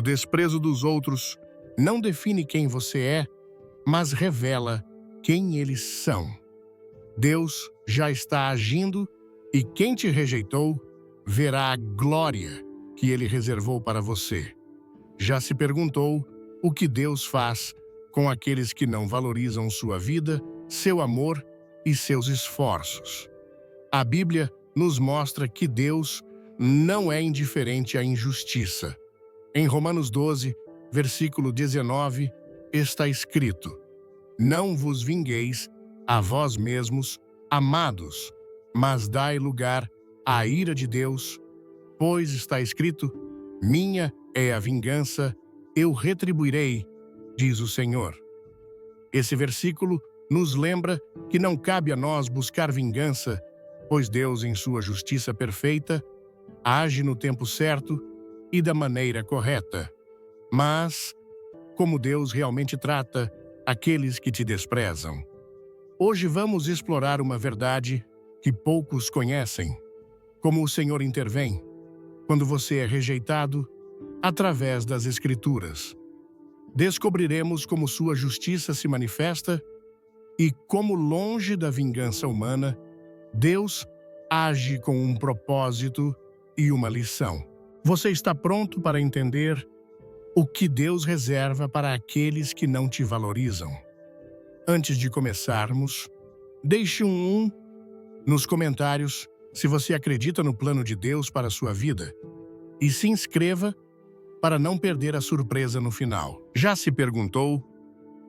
desprezo dos outros não define quem você é, mas revela quem eles são. Deus já está agindo e quem te rejeitou verá a glória que Ele reservou para você. Já se perguntou o que Deus faz com aqueles que não valorizam sua vida, seu amor e seus esforços? A Bíblia nos mostra que Deus não é indiferente à injustiça. Em Romanos 12, versículo 19, está escrito: Não vos vingueis a vós mesmos, amados, mas dai lugar à ira de Deus, pois está escrito: Minha é a vingança, eu retribuirei, diz o Senhor. Esse versículo nos lembra que não cabe a nós buscar vingança, pois Deus, em sua justiça perfeita, age no tempo certo e da maneira correta. Mas, como Deus realmente trata aqueles que te desprezam? Hoje vamos explorar uma verdade que poucos conhecem: como o Senhor intervém quando você é rejeitado através das Escrituras. Descobriremos como sua justiça se manifesta e como, longe da vingança humana, Deus age com um propósito e uma lição. Você está pronto para entender o que Deus reserva para aqueles que não te valorizam? Antes de começarmos, deixe um nos comentários se você acredita no plano de Deus para a sua vida e se inscreva para não perder a surpresa no final. Já se perguntou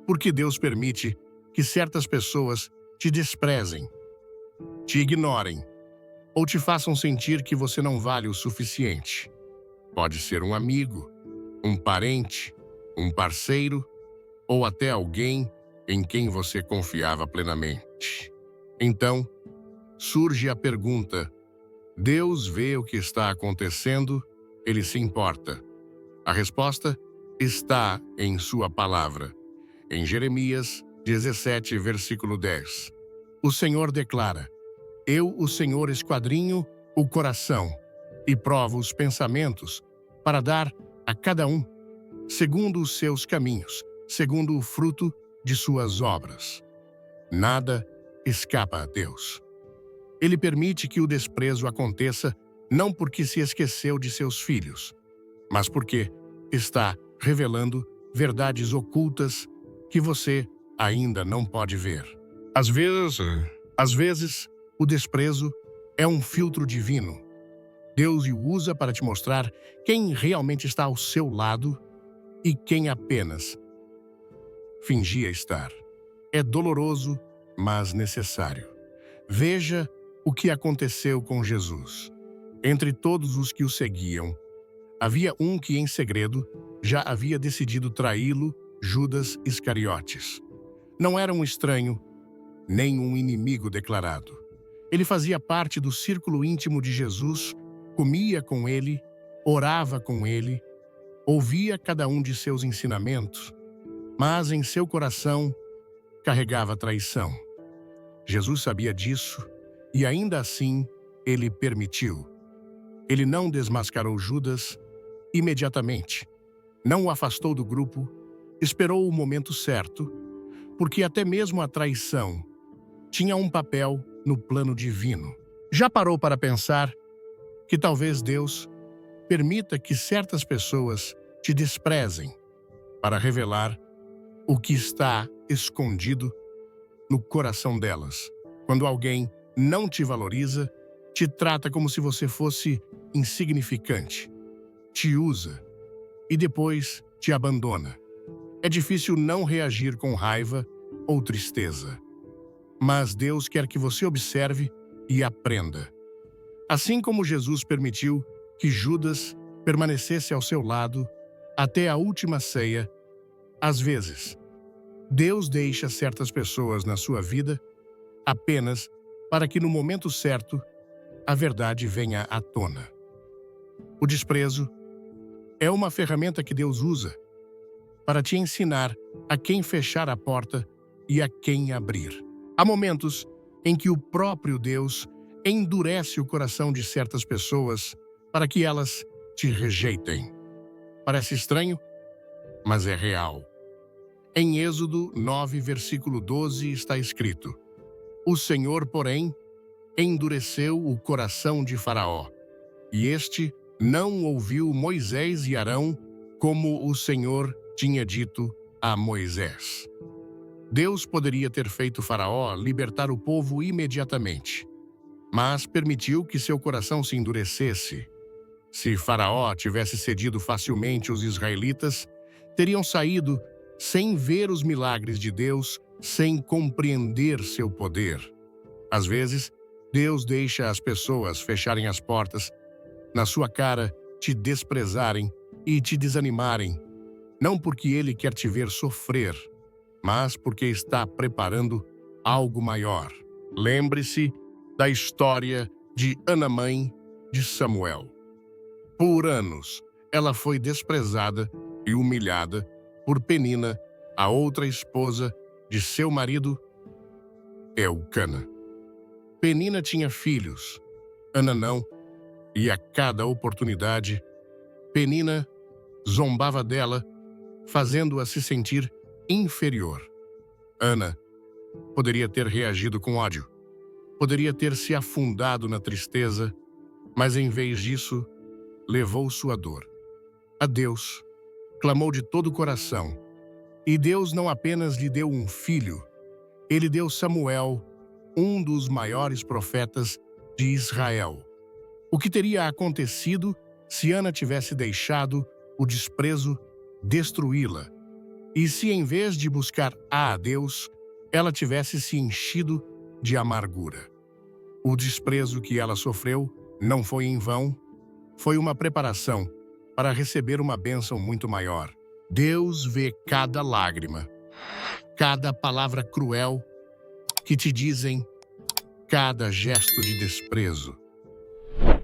por que Deus permite que certas pessoas te desprezem, te ignorem ou te façam sentir que você não vale o suficiente? Pode ser um amigo, um parente, um parceiro ou até alguém em quem você confiava plenamente. Então, surge a pergunta: Deus vê o que está acontecendo? Ele se importa? A resposta está em sua palavra. Em Jeremias 17, versículo 10. O Senhor declara: Eu, o Senhor, esquadrinho o coração e provo os pensamentos para dar a cada um segundo os seus caminhos, segundo o fruto de suas obras. Nada escapa a Deus. Ele permite que o desprezo aconteça não porque se esqueceu de seus filhos, mas porque está revelando verdades ocultas que você ainda não pode ver. Às vezes, o desprezo é um filtro divino. Deus o usa para te mostrar quem realmente está ao seu lado e quem apenas fingia estar. É doloroso, mas necessário. Veja o que aconteceu com Jesus. Entre todos os que o seguiam, havia um que, em segredo, já havia decidido traí-lo, Judas Iscariotes. Não era um estranho, nem um inimigo declarado. Ele fazia parte do círculo íntimo de Jesus, comia com ele, orava com ele, ouvia cada um de seus ensinamentos, mas em seu coração carregava traição. Jesus sabia disso e ainda assim ele permitiu. Ele não desmascarou Judas imediatamente, não o afastou do grupo, esperou o momento certo, porque até mesmo a traição tinha um papel no plano divino. Já parou para pensar que talvez Deus permita que certas pessoas te desprezem para revelar o que está escondido no coração delas? Quando alguém não te valoriza, te trata como se você fosse insignificante, te usa e depois te abandona. É difícil não reagir com raiva ou tristeza. Mas Deus quer que você observe e aprenda. Assim como Jesus permitiu que Judas permanecesse ao seu lado até a última ceia, às vezes, Deus deixa certas pessoas na sua vida apenas para que no momento certo a verdade venha à tona. O desprezo é uma ferramenta que Deus usa para te ensinar a quem fechar a porta e a quem abrir. Há momentos em que o próprio Deus endurece o coração de certas pessoas para que elas te rejeitem. Parece estranho, mas é real. Em Êxodo 9, versículo 12, está escrito: O Senhor, porém, endureceu o coração de Faraó, e este não ouviu Moisés e Arão, como o Senhor tinha dito a Moisés. Deus poderia ter feito Faraó libertar o povo imediatamente, mas permitiu que seu coração se endurecesse. Se Faraó tivesse cedido facilmente, os israelitas teriam saído sem ver os milagres de Deus, sem compreender seu poder. Às vezes, Deus deixa as pessoas fecharem as portas na sua cara, te desprezarem e te desanimarem, não porque Ele quer te ver sofrer, mas porque está preparando algo maior. Lembre-se da história de Ana, mãe de Samuel. Por anos, ela foi desprezada e humilhada por Penina, a outra esposa de seu marido, Eucana. Penina tinha filhos, Ana não, e a cada oportunidade, Penina zombava dela, fazendo-a se sentir inferior. Ana poderia ter reagido com ódio, poderia ter se afundado na tristeza, mas em vez disso, levou sua dor a Deus, clamou de todo o coração. E Deus não apenas lhe deu um filho, Ele deu Samuel, um dos maiores profetas de Israel. O que teria acontecido se Ana tivesse deixado o desprezo destruí-la? E se, em vez de buscar a Deus, ela tivesse se enchido de amargura? O desprezo que ela sofreu não foi em vão, foi uma preparação para receber uma bênção muito maior. Deus vê cada lágrima, cada palavra cruel que te dizem, cada gesto de desprezo.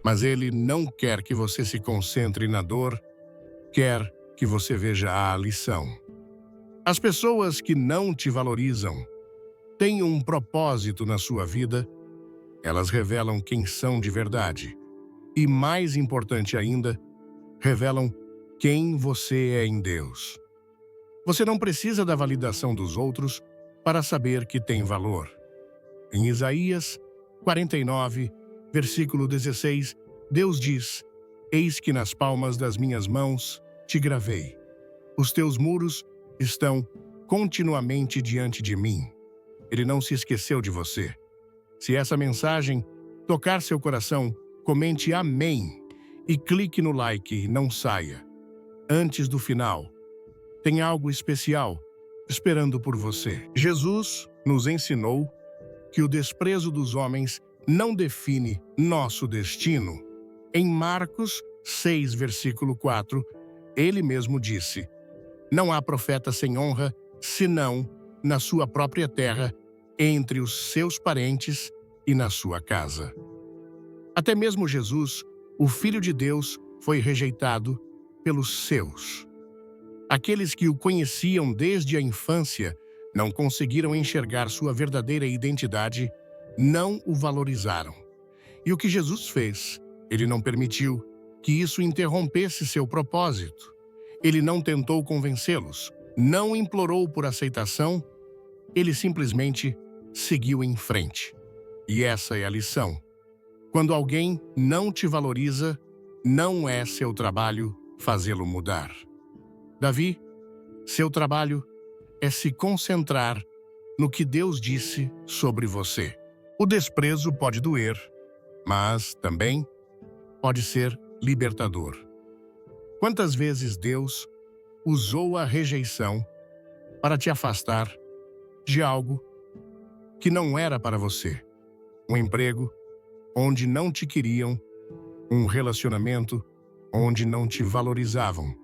Mas Ele não quer que você se concentre na dor, quer que você veja a lição. As pessoas que não te valorizam têm um propósito na sua vida, elas revelam quem são de verdade. E mais importante ainda, revelam quem você é em Deus. Você não precisa da validação dos outros para saber que tem valor. Em Isaías 49, versículo 16, Deus diz: Eis que nas palmas das minhas mãos te gravei. Os teus muros estão continuamente diante de mim. Ele não se esqueceu de você. Se essa mensagem tocar seu coração, comente amém e clique no like, não saia. Antes do final, tem algo especial esperando por você. Jesus nos ensinou que o desprezo dos homens não define nosso destino. Em Marcos 6, versículo 4, ele mesmo disse: Não há profeta sem honra, senão na sua própria terra, entre os seus parentes e na sua casa. Até mesmo Jesus, o Filho de Deus, foi rejeitado pelos seus. Aqueles que o conheciam desde a infância não conseguiram enxergar sua verdadeira identidade, não o valorizaram. E o que Jesus fez? Ele não permitiu que isso interrompesse seu propósito. Ele não tentou convencê-los, não implorou por aceitação, ele simplesmente seguiu em frente. E essa é a lição. Quando alguém não te valoriza, não é seu trabalho fazê-lo mudar. Davi, seu trabalho é se concentrar no que Deus disse sobre você. O desprezo pode doer, mas também pode ser libertador. Quantas vezes Deus usou a rejeição para te afastar de algo que não era para você? Um emprego onde não te queriam, um relacionamento onde não te valorizavam,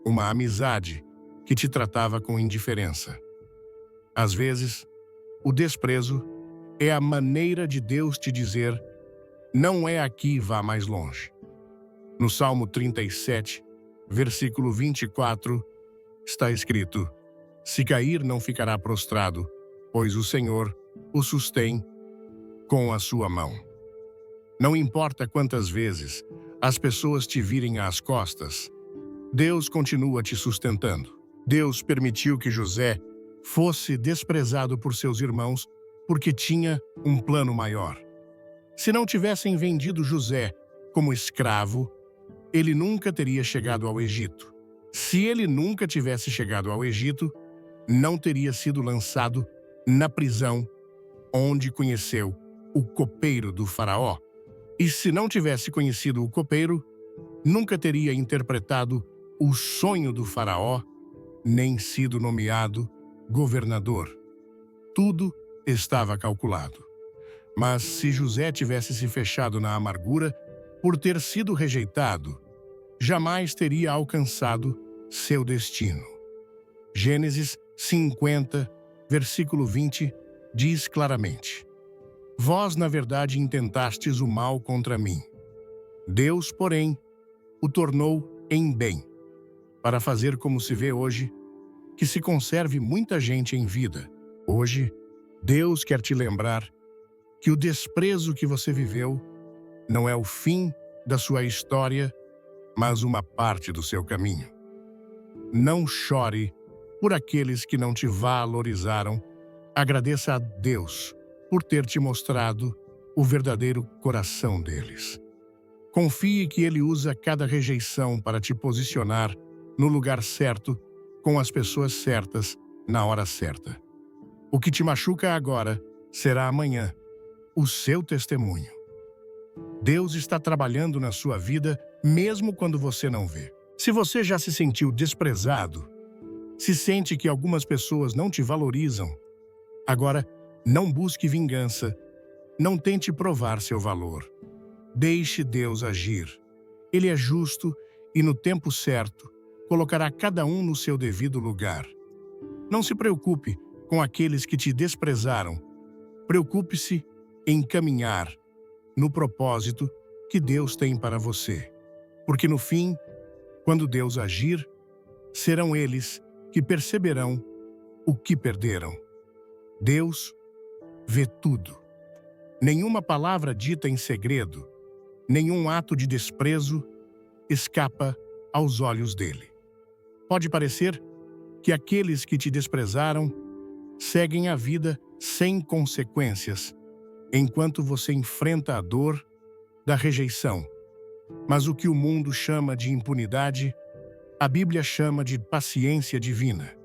uma amizade que te tratava com indiferença. Às vezes, o desprezo é a maneira de Deus te dizer: não é aqui, vá mais longe. No Salmo 37, versículo 24, está escrito: Se cair, não ficará prostrado, pois o Senhor o sustém com a sua mão. Não importa quantas vezes as pessoas te virem às costas, Deus continua te sustentando. Deus permitiu que José fosse desprezado por seus irmãos porque tinha um plano maior. Se não tivessem vendido José como escravo, ele nunca teria chegado ao Egito. Se ele nunca tivesse chegado ao Egito, não teria sido lançado na prisão onde conheceu o copeiro do faraó. E se não tivesse conhecido o copeiro, nunca teria interpretado o sonho do faraó, nem sido nomeado governador. Tudo estava calculado. Mas se José tivesse se fechado na amargura por ter sido rejeitado, jamais teria alcançado seu destino. Gênesis 50, versículo 20, diz claramente: Vós, na verdade, intentastes o mal contra mim. Deus, porém, o tornou em bem, para fazer como se vê hoje, que se conserve muita gente em vida. Hoje, Deus quer te lembrar que o desprezo que você viveu não é o fim da sua história, mas uma parte do seu caminho. Não chore por aqueles que não te valorizaram. Agradeça a Deus por ter te mostrado o verdadeiro coração deles. Confie que Ele usa cada rejeição para te posicionar no lugar certo, com as pessoas certas, na hora certa. O que te machuca agora será amanhã o seu testemunho. Deus está trabalhando na sua vida mesmo quando você não vê. Se você já se sentiu desprezado, se sente que algumas pessoas não te valorizam, agora não busque vingança, não tente provar seu valor. Deixe Deus agir. Ele é justo e, no tempo certo, colocará cada um no seu devido lugar. Não se preocupe com aqueles que te desprezaram. Preocupe-se em caminhar no propósito que Deus tem para você. Porque no fim, quando Deus agir, serão eles que perceberão o que perderam. Deus vê tudo. Nenhuma palavra dita em segredo, nenhum ato de desprezo escapa aos olhos dele. Pode parecer que aqueles que te desprezaram seguem a vida sem consequências, enquanto você enfrenta a dor da rejeição. Mas o que o mundo chama de impunidade, a Bíblia chama de paciência divina.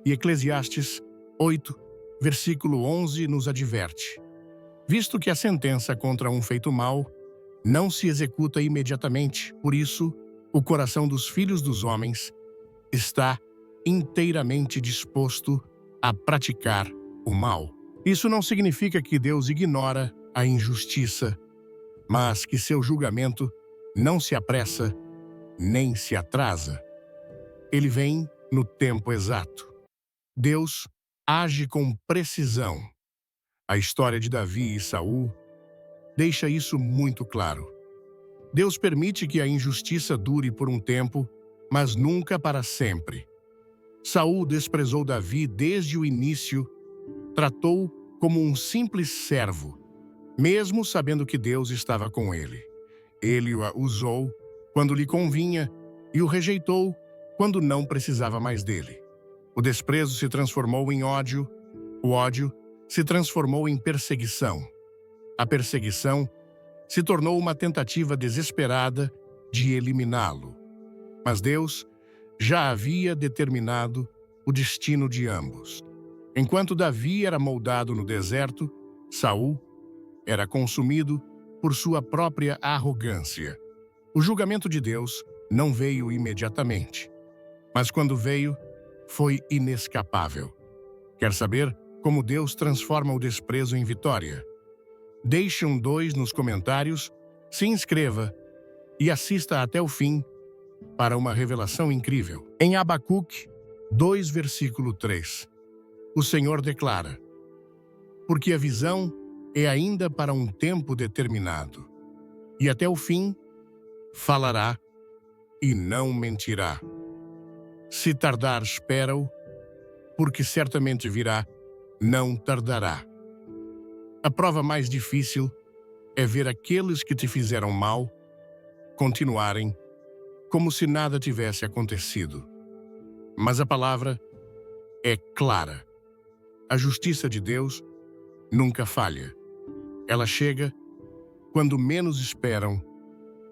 E Eclesiastes 8, versículo 11 nos adverte: Visto que a sentença contra um feito mal não se executa imediatamente, por isso, o coração dos filhos dos homens está inteiramente disposto a praticar o mal. Isso não significa que Deus ignora a injustiça, mas que seu julgamento não se apressa nem se atrasa. Ele vem no tempo exato. Deus age com precisão. A história de Davi e Saul deixa isso muito claro. Deus permite que a injustiça dure por um tempo, mas nunca para sempre. Saul desprezou Davi desde o início, tratou como um simples servo, mesmo sabendo que Deus estava com ele. Ele o usou quando lhe convinha e o rejeitou quando não precisava mais dele. O desprezo se transformou em ódio, o ódio se transformou em perseguição. A perseguição se tornou uma tentativa desesperada de eliminá-lo. Mas Deus já havia determinado o destino de ambos. Enquanto Davi era moldado no deserto, Saul era consumido por sua própria arrogância. O julgamento de Deus não veio imediatamente, mas quando veio, foi inescapável. Quer saber como Deus transforma o desprezo em vitória? Deixe um 2 nos comentários, se inscreva e assista até o fim para uma revelação incrível. Em Abacuque 2, versículo 3, o Senhor declara: Porque a visão é ainda para um tempo determinado, e até o fim falará e não mentirá. Se tardar, espera-o, porque certamente virá, não tardará. A prova mais difícil é ver aqueles que te fizeram mal continuarem como se nada tivesse acontecido. Mas a palavra é clara. A justiça de Deus nunca falha. Ela chega quando menos esperam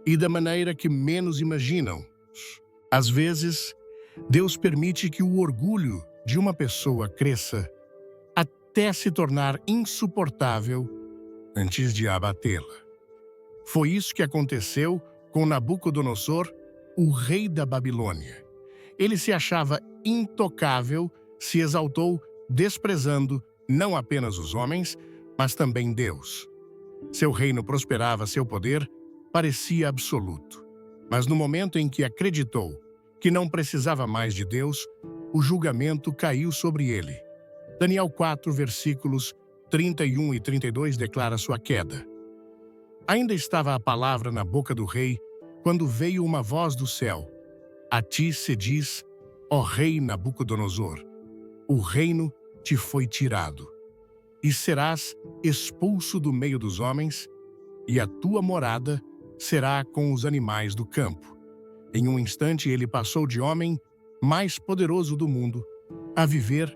e da maneira que menos imaginam. Às vezes, Deus permite que o orgulho de uma pessoa cresça até se tornar insuportável antes de abatê-la. Foi isso que aconteceu com Nabucodonosor, o rei da Babilônia. Ele se achava intocável, se exaltou, desprezando não apenas os homens, mas também Deus. Seu reino prosperava, seu poder parecia absoluto. Mas no momento em que acreditou que não precisava mais de Deus, o julgamento caiu sobre ele. Daniel 4, versículos 31 e 32 declara sua queda. Ainda estava a palavra na boca do rei, quando veio uma voz do céu. A ti se diz, ó rei Nabucodonosor, o reino te foi tirado, e serás expulso do meio dos homens, e a tua morada será com os animais do campo. Em um instante ele passou de homem mais poderoso do mundo a viver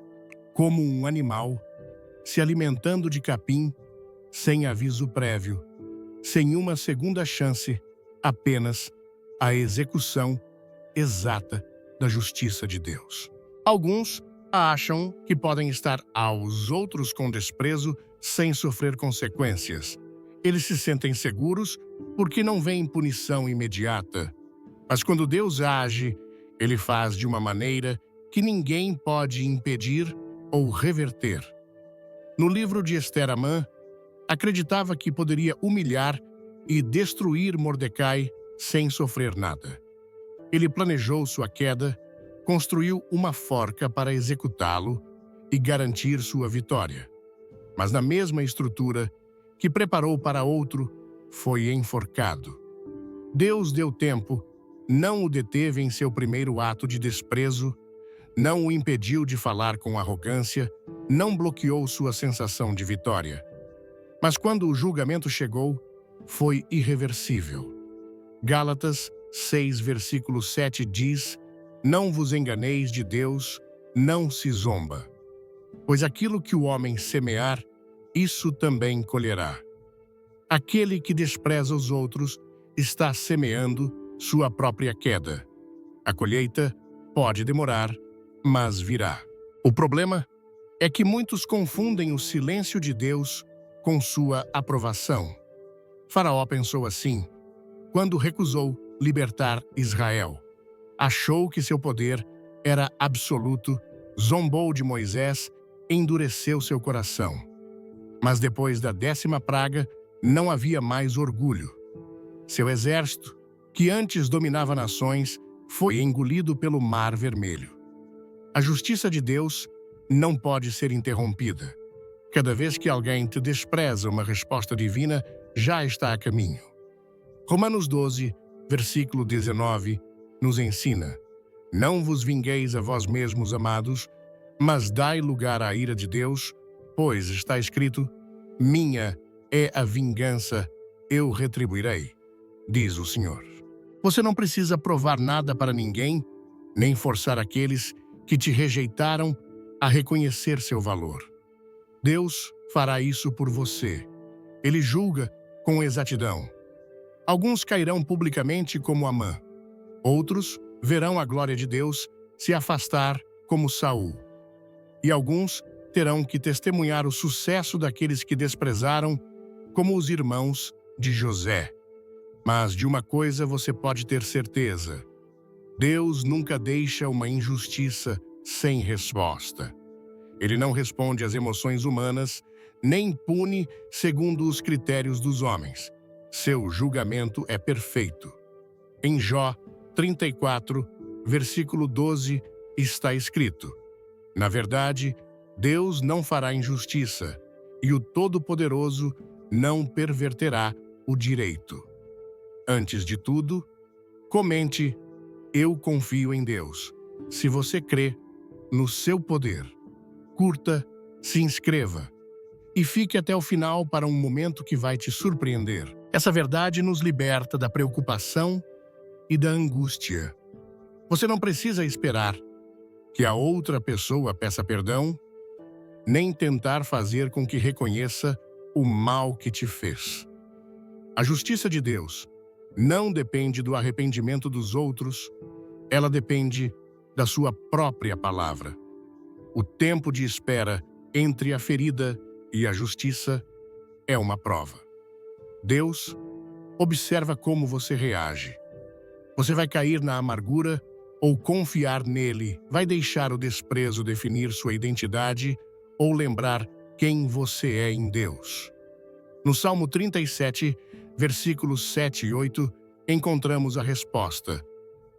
como um animal, se alimentando de capim, sem aviso prévio, sem uma segunda chance, apenas a execução exata da justiça de Deus. Alguns acham que podem estar aos outros com desprezo sem sofrer consequências. Eles se sentem seguros porque não veem punição imediata. Mas quando Deus age, Ele faz de uma maneira que ninguém pode impedir ou reverter. No livro de Esther, Amã acreditava que poderia humilhar e destruir Mordecai sem sofrer nada. Ele planejou sua queda, construiu uma forca para executá-lo e garantir sua vitória. Mas na mesma estrutura que preparou para outro, foi enforcado. Deus deu tempo, não o deteve em seu primeiro ato de desprezo, não o impediu de falar com arrogância, não bloqueou sua sensação de vitória. Mas quando o julgamento chegou, foi irreversível. Gálatas 6, versículo 7 diz: não vos enganeis de Deus, não se zomba. Pois aquilo que o homem semear, isso também colherá. Aquele que despreza os outros está semeando sua própria queda. A colheita pode demorar, mas virá. O problema é que muitos confundem o silêncio de Deus com sua aprovação. Faraó pensou assim quando recusou libertar Israel. Achou que seu poder era absoluto, zombou de Moisés, endureceu seu coração. Mas depois da 10ª praga, não havia mais orgulho. Seu exército, que antes dominava nações, foi engolido pelo Mar Vermelho. A justiça de Deus não pode ser interrompida. Cada vez que alguém te despreza, uma resposta divina já está a caminho. Romanos 12, versículo 19, nos ensina: não vos vingueis a vós mesmos, amados, mas dai lugar à ira de Deus, pois está escrito: minha é a vingança, eu retribuirei, diz o Senhor. Você não precisa provar nada para ninguém, nem forçar aqueles que te rejeitaram a reconhecer seu valor. Deus fará isso por você. Ele julga com exatidão. Alguns cairão publicamente como Amã. Outros verão a glória de Deus se afastar como Saul. E alguns terão que testemunhar o sucesso daqueles que desprezaram, como os irmãos de José. Mas de uma coisa você pode ter certeza: Deus nunca deixa uma injustiça sem resposta. Ele não responde às emoções humanas, nem pune segundo os critérios dos homens. Seu julgamento é perfeito. Em Jó 34, versículo 12, está escrito: na verdade, Deus não fará injustiça, e o Todo-Poderoso não perverterá o direito. Antes de tudo, comente: eu confio em Deus. Se você crê no seu poder, curta, se inscreva e fique até o final para um momento que vai te surpreender. Essa verdade nos liberta da preocupação e da angústia. Você não precisa esperar que a outra pessoa peça perdão, nem tentar fazer com que reconheça o mal que te fez. A justiça de Deus não depende do arrependimento dos outros, ela depende da sua própria palavra. O tempo de espera entre a ferida e a justiça é uma prova. Deus observa como você reage. Você vai cair na amargura ou confiar nele? Vai deixar o desprezo definir sua identidade ou lembrar quem você é em Deus? No Salmo 37, versículos 7 e 8, encontramos a resposta.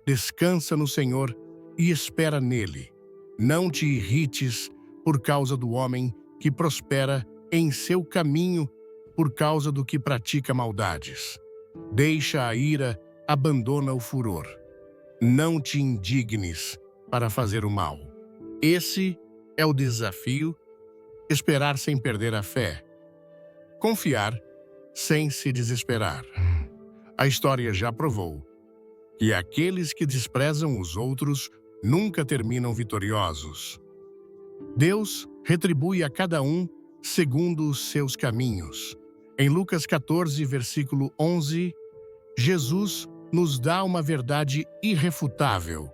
Descansa no Senhor e espera nele. Não te irrites por causa do homem que prospera em seu caminho, por causa do que pratica maldades. Deixa a ira, abandona o furor. Não te indignes para fazer o mal. Esse é o desafio: esperar sem perder a fé. Confiar sem se desesperar. A história já provou que aqueles que desprezam os outros nunca terminam vitoriosos. Deus retribui a cada um segundo os seus caminhos. Em Lucas 14, versículo 11, Jesus nos dá uma verdade irrefutável,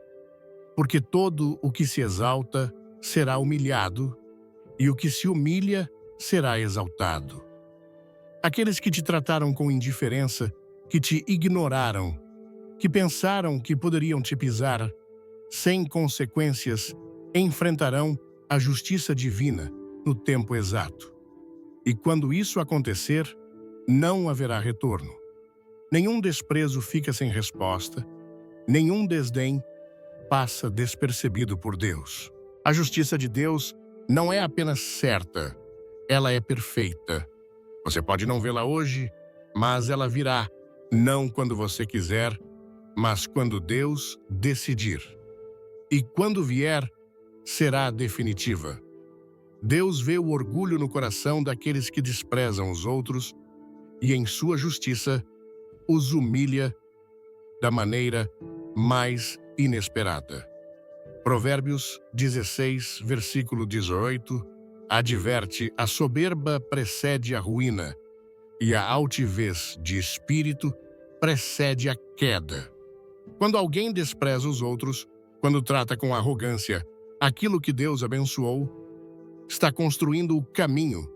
porque todo o que se exalta será humilhado, e o que se humilha será exaltado. Aqueles que te trataram com indiferença, que te ignoraram, que pensaram que poderiam te pisar, sem consequências, enfrentarão a justiça divina no tempo exato. E quando isso acontecer, não haverá retorno. Nenhum desprezo fica sem resposta, nenhum desdém passa despercebido por Deus. A justiça de Deus não é apenas certa, ela é perfeita. Você pode não vê-la hoje, mas ela virá, não quando você quiser, mas quando Deus decidir. E quando vier, será definitiva. Deus vê o orgulho no coração daqueles que desprezam os outros e, em sua justiça, os humilha da maneira mais inesperada. Provérbios 16, versículo 18, adverte: a soberba precede a ruína, e a altivez de espírito precede a queda. Quando alguém despreza os outros, quando trata com arrogância aquilo que Deus abençoou, está construindo o caminho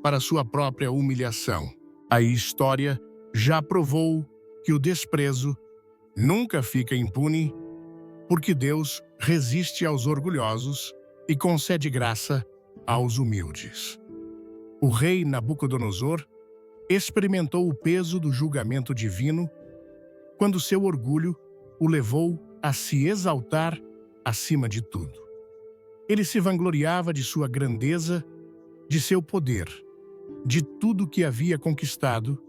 para sua própria humilhação. A história já provou que o desprezo nunca fica impune, porque Deus resiste aos orgulhosos e concede graça aos humildes. O rei Nabucodonosor experimentou o peso do julgamento divino quando seu orgulho o levou a se exaltar acima de tudo. Ele se vangloriava de sua grandeza, de seu poder, de tudo que havia conquistado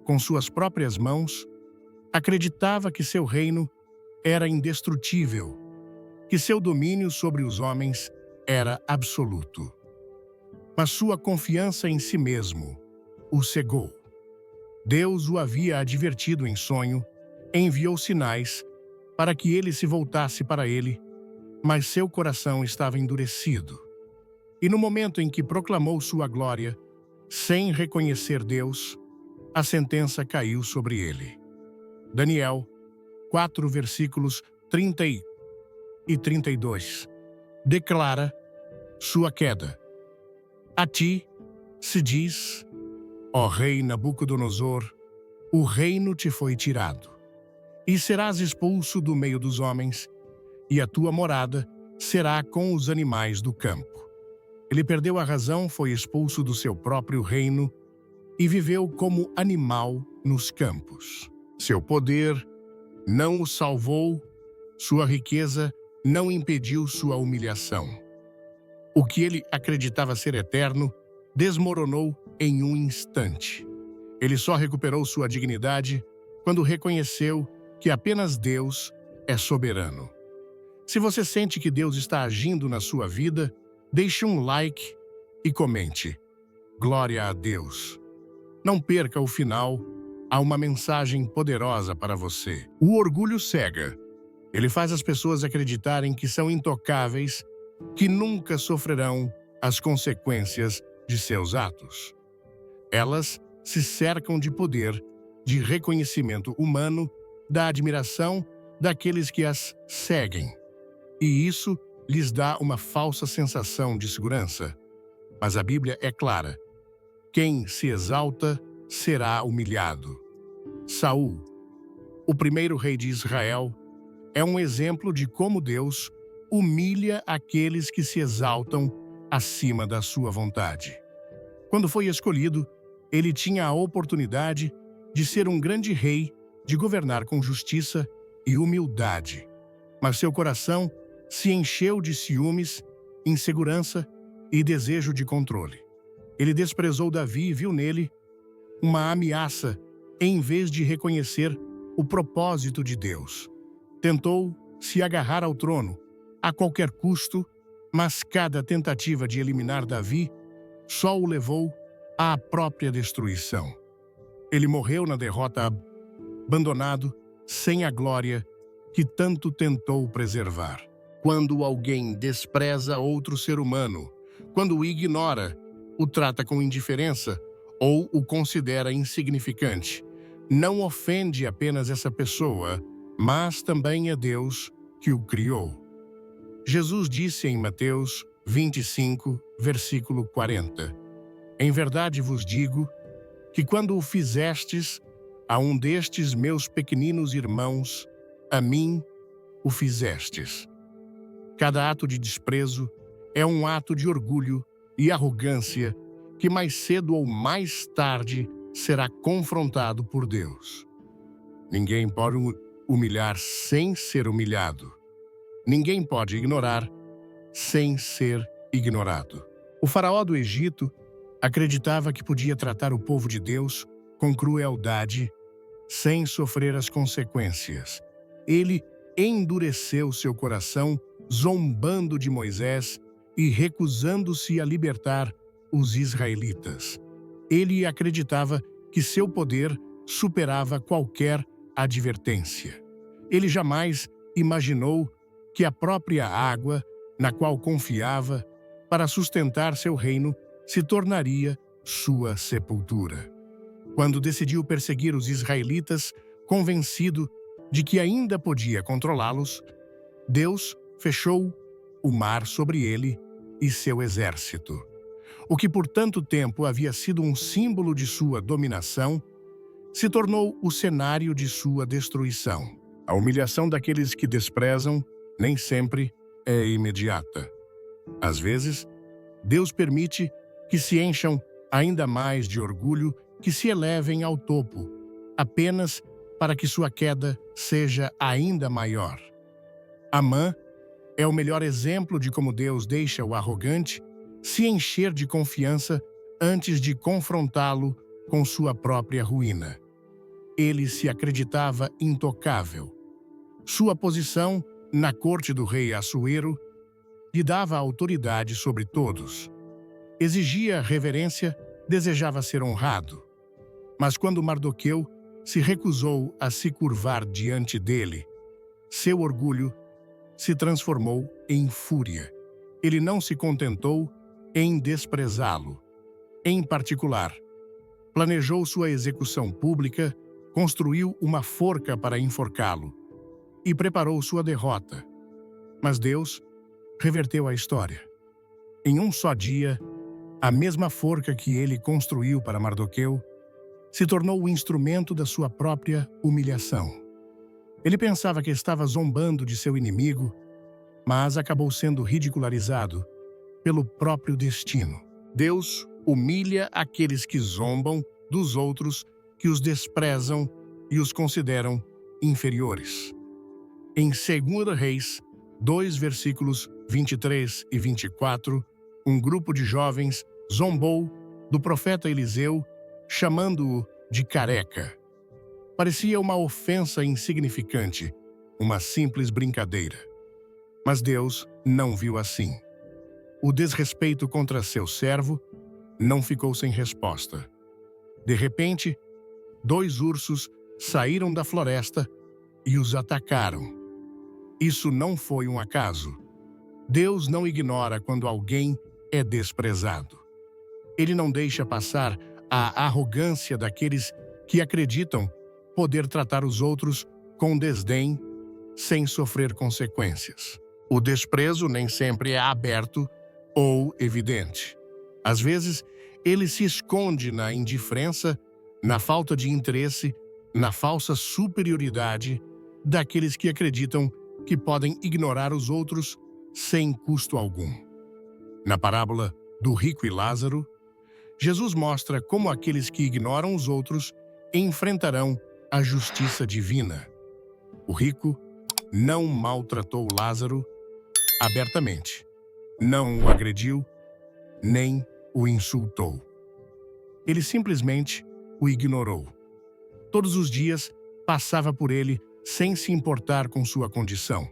com suas próprias mãos. Acreditava que seu reino era indestrutível, que seu domínio sobre os homens era absoluto. Mas sua confiança em si mesmo o cegou. Deus o havia advertido em sonho, enviou sinais para que ele se voltasse para ele, mas seu coração estava endurecido. E no momento em que proclamou sua glória, sem reconhecer Deus, a sentença caiu sobre ele. Daniel 4, versículos 30 e 32, declara sua queda. A ti se diz, ó rei Nabucodonosor, o reino te foi tirado, e serás expulso do meio dos homens, e a tua morada será com os animais do campo. Ele perdeu a razão, foi expulso do seu próprio reino e viveu como animal nos campos. Seu poder não o salvou, sua riqueza não impediu sua humilhação. O que ele acreditava ser eterno desmoronou em um instante. Ele só recuperou sua dignidade quando reconheceu que apenas Deus é soberano. Se você sente que Deus está agindo na sua vida, deixe um like e comente. Glória a Deus. Não perca o final há uma mensagem poderosa para você. O orgulho cega. Ele faz as pessoas acreditarem que são intocáveis, que nunca sofrerão as consequências de seus atos. Elas se cercam de poder, de reconhecimento humano, da admiração daqueles que as seguem. E isso lhes dá uma falsa sensação de segurança. Mas a Bíblia é clara: quem se exalta será humilhado. Saul, o primeiro rei de Israel, é um exemplo de como Deus humilha aqueles que se exaltam acima da sua vontade. Quando foi escolhido, ele tinha a oportunidade de ser um grande rei, de governar com justiça e humildade. Mas seu coração se encheu de ciúmes, insegurança e desejo de controle. Ele desprezou Davi e viu nele uma ameaça, em vez de reconhecer o propósito de Deus. Tentou se agarrar ao trono a qualquer custo, mas cada tentativa de eliminar Davi só o levou à própria destruição. Ele morreu na derrota, abandonado, sem a glória que tanto tentou preservar. Quando alguém despreza outro ser humano, quando o ignora, o trata com indiferença ou o considera insignificante, não ofende apenas essa pessoa, mas também a Deus que o criou. Jesus disse em Mateus 25, versículo 40: Em verdade vos digo que quando o fizestes a um destes meus pequeninos irmãos, a mim o fizestes. Cada ato de desprezo é um ato de orgulho e arrogância que mais cedo ou mais tarde será confrontado por Deus. Ninguém pode humilhar sem ser humilhado. Ninguém pode ignorar sem ser ignorado. O faraó do Egito acreditava que podia tratar o povo de Deus com crueldade sem sofrer as consequências. Ele endureceu seu coração, zombando de Moisés e recusando-se a libertar os israelitas. Ele acreditava que seu poder superava qualquer advertência. Ele jamais imaginou que a própria água, na qual confiava para sustentar seu reino, se tornaria sua sepultura. Quando decidiu perseguir os israelitas, convencido de que ainda podia controlá-los, Deus fechou o mar sobre ele e seu exército. O que por tanto tempo havia sido um símbolo de sua dominação, se tornou o cenário de sua destruição. A humilhação daqueles que desprezam nem sempre é imediata. Às vezes, Deus permite que se encham ainda mais de orgulho, que se elevem ao topo, apenas para que sua queda seja ainda maior. Amã é o melhor exemplo de como Deus deixa o arrogante se encher de confiança antes de confrontá-lo com sua própria ruína. Ele se acreditava intocável. Sua posição na corte do rei Assuero lhe dava autoridade sobre todos. Exigia reverência, desejava ser honrado. Mas quando Mardoqueu se recusou a se curvar diante dele, seu orgulho se transformou em fúria. Ele não se contentou em desprezá-lo. Em particular, planejou sua execução pública, construiu uma forca para enforcá-lo e preparou sua derrota. Mas Deus reverteu a história. Em um só dia, a mesma forca que ele construiu para Mardoqueu se tornou o instrumento da sua própria humilhação. Ele pensava que estava zombando de seu inimigo, mas acabou sendo ridicularizado pelo próprio destino. Deus humilha aqueles que zombam dos outros, que os desprezam e os consideram inferiores. Em 2 Reis 2, versículos 23 e 24, um grupo de jovens zombou do profeta Eliseu, chamando-o de careca. Parecia uma ofensa insignificante, uma simples brincadeira. Mas Deus não viu assim. O desrespeito contra seu servo não ficou sem resposta. De repente, 2 ursos saíram da floresta e os atacaram. Isso não foi um acaso. Deus não ignora quando alguém é desprezado. Ele não deixa passar a arrogância daqueles que acreditam poder tratar os outros com desdém sem sofrer consequências. O desprezo nem sempre é aberto ou evidente. Às vezes, ele se esconde na indiferença, na falta de interesse, na falsa superioridade daqueles que acreditam que podem ignorar os outros sem custo algum. Na parábola do rico e Lázaro, Jesus mostra como aqueles que ignoram os outros enfrentarão a justiça divina. O rico não maltratou Lázaro abertamente, não o agrediu, nem o insultou. Ele simplesmente o ignorou. Todos os dias passava por ele sem se importar com sua condição.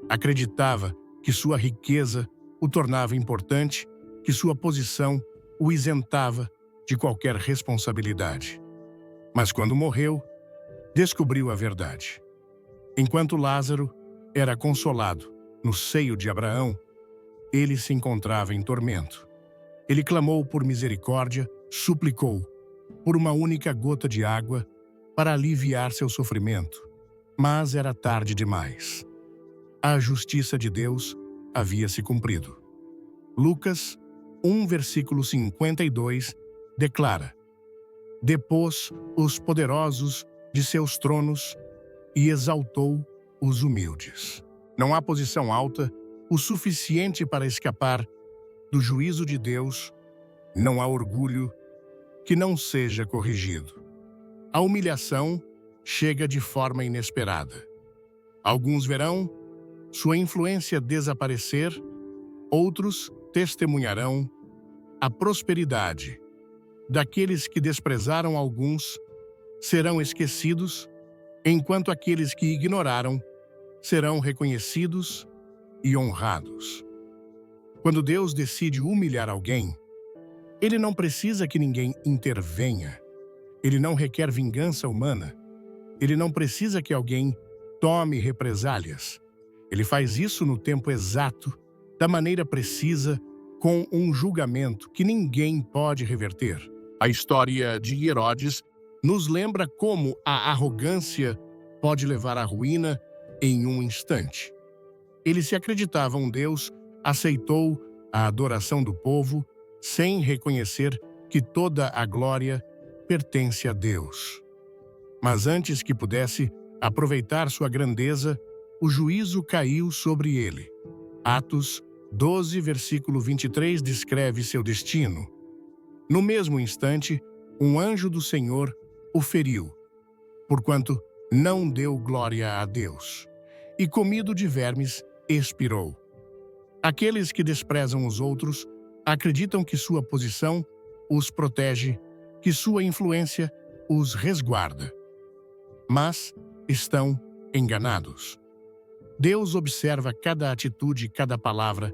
Acreditava que sua riqueza o tornava importante, que sua posição o isentava de qualquer responsabilidade. Mas quando morreu, descobriu a verdade. Enquanto Lázaro era consolado no seio de Abraão, ele se encontrava em tormento. Ele clamou por misericórdia, suplicou por uma única gota de água para aliviar seu sofrimento, mas era tarde demais. A justiça de Deus havia se cumprido. Lucas 1, versículo 52, declara: depôs os poderosos de seus tronos e exaltou os humildes. Não há posição alta o suficiente para escapar do juízo de Deus, não há orgulho que não seja corrigido. A humilhação chega de forma inesperada. Alguns verão sua influência desaparecer, outros testemunharão a prosperidade. Daqueles que desprezaram alguns serão esquecidos, enquanto aqueles que ignoraram serão reconhecidos e honrados. Quando Deus decide humilhar alguém, Ele não precisa que ninguém intervenha. Ele não requer vingança humana. Ele não precisa que alguém tome represálias. Ele faz isso no tempo exato, da maneira precisa, com um julgamento que ninguém pode reverter. A história de Herodes nos lembra como a arrogância pode levar à ruína em um instante. Ele se acreditava um Deus, aceitou a adoração do povo, sem reconhecer que toda a glória pertence a Deus. Mas antes que pudesse aproveitar sua grandeza, o juízo caiu sobre ele. Atos 12, versículo 23 descreve seu destino. No mesmo instante, um anjo do Senhor o feriu, porquanto não deu glória a Deus, e comido de vermes, expirou. Aqueles que desprezam os outros acreditam que sua posição os protege, que sua influência os resguarda. Mas estão enganados. Deus observa cada atitude, cada palavra,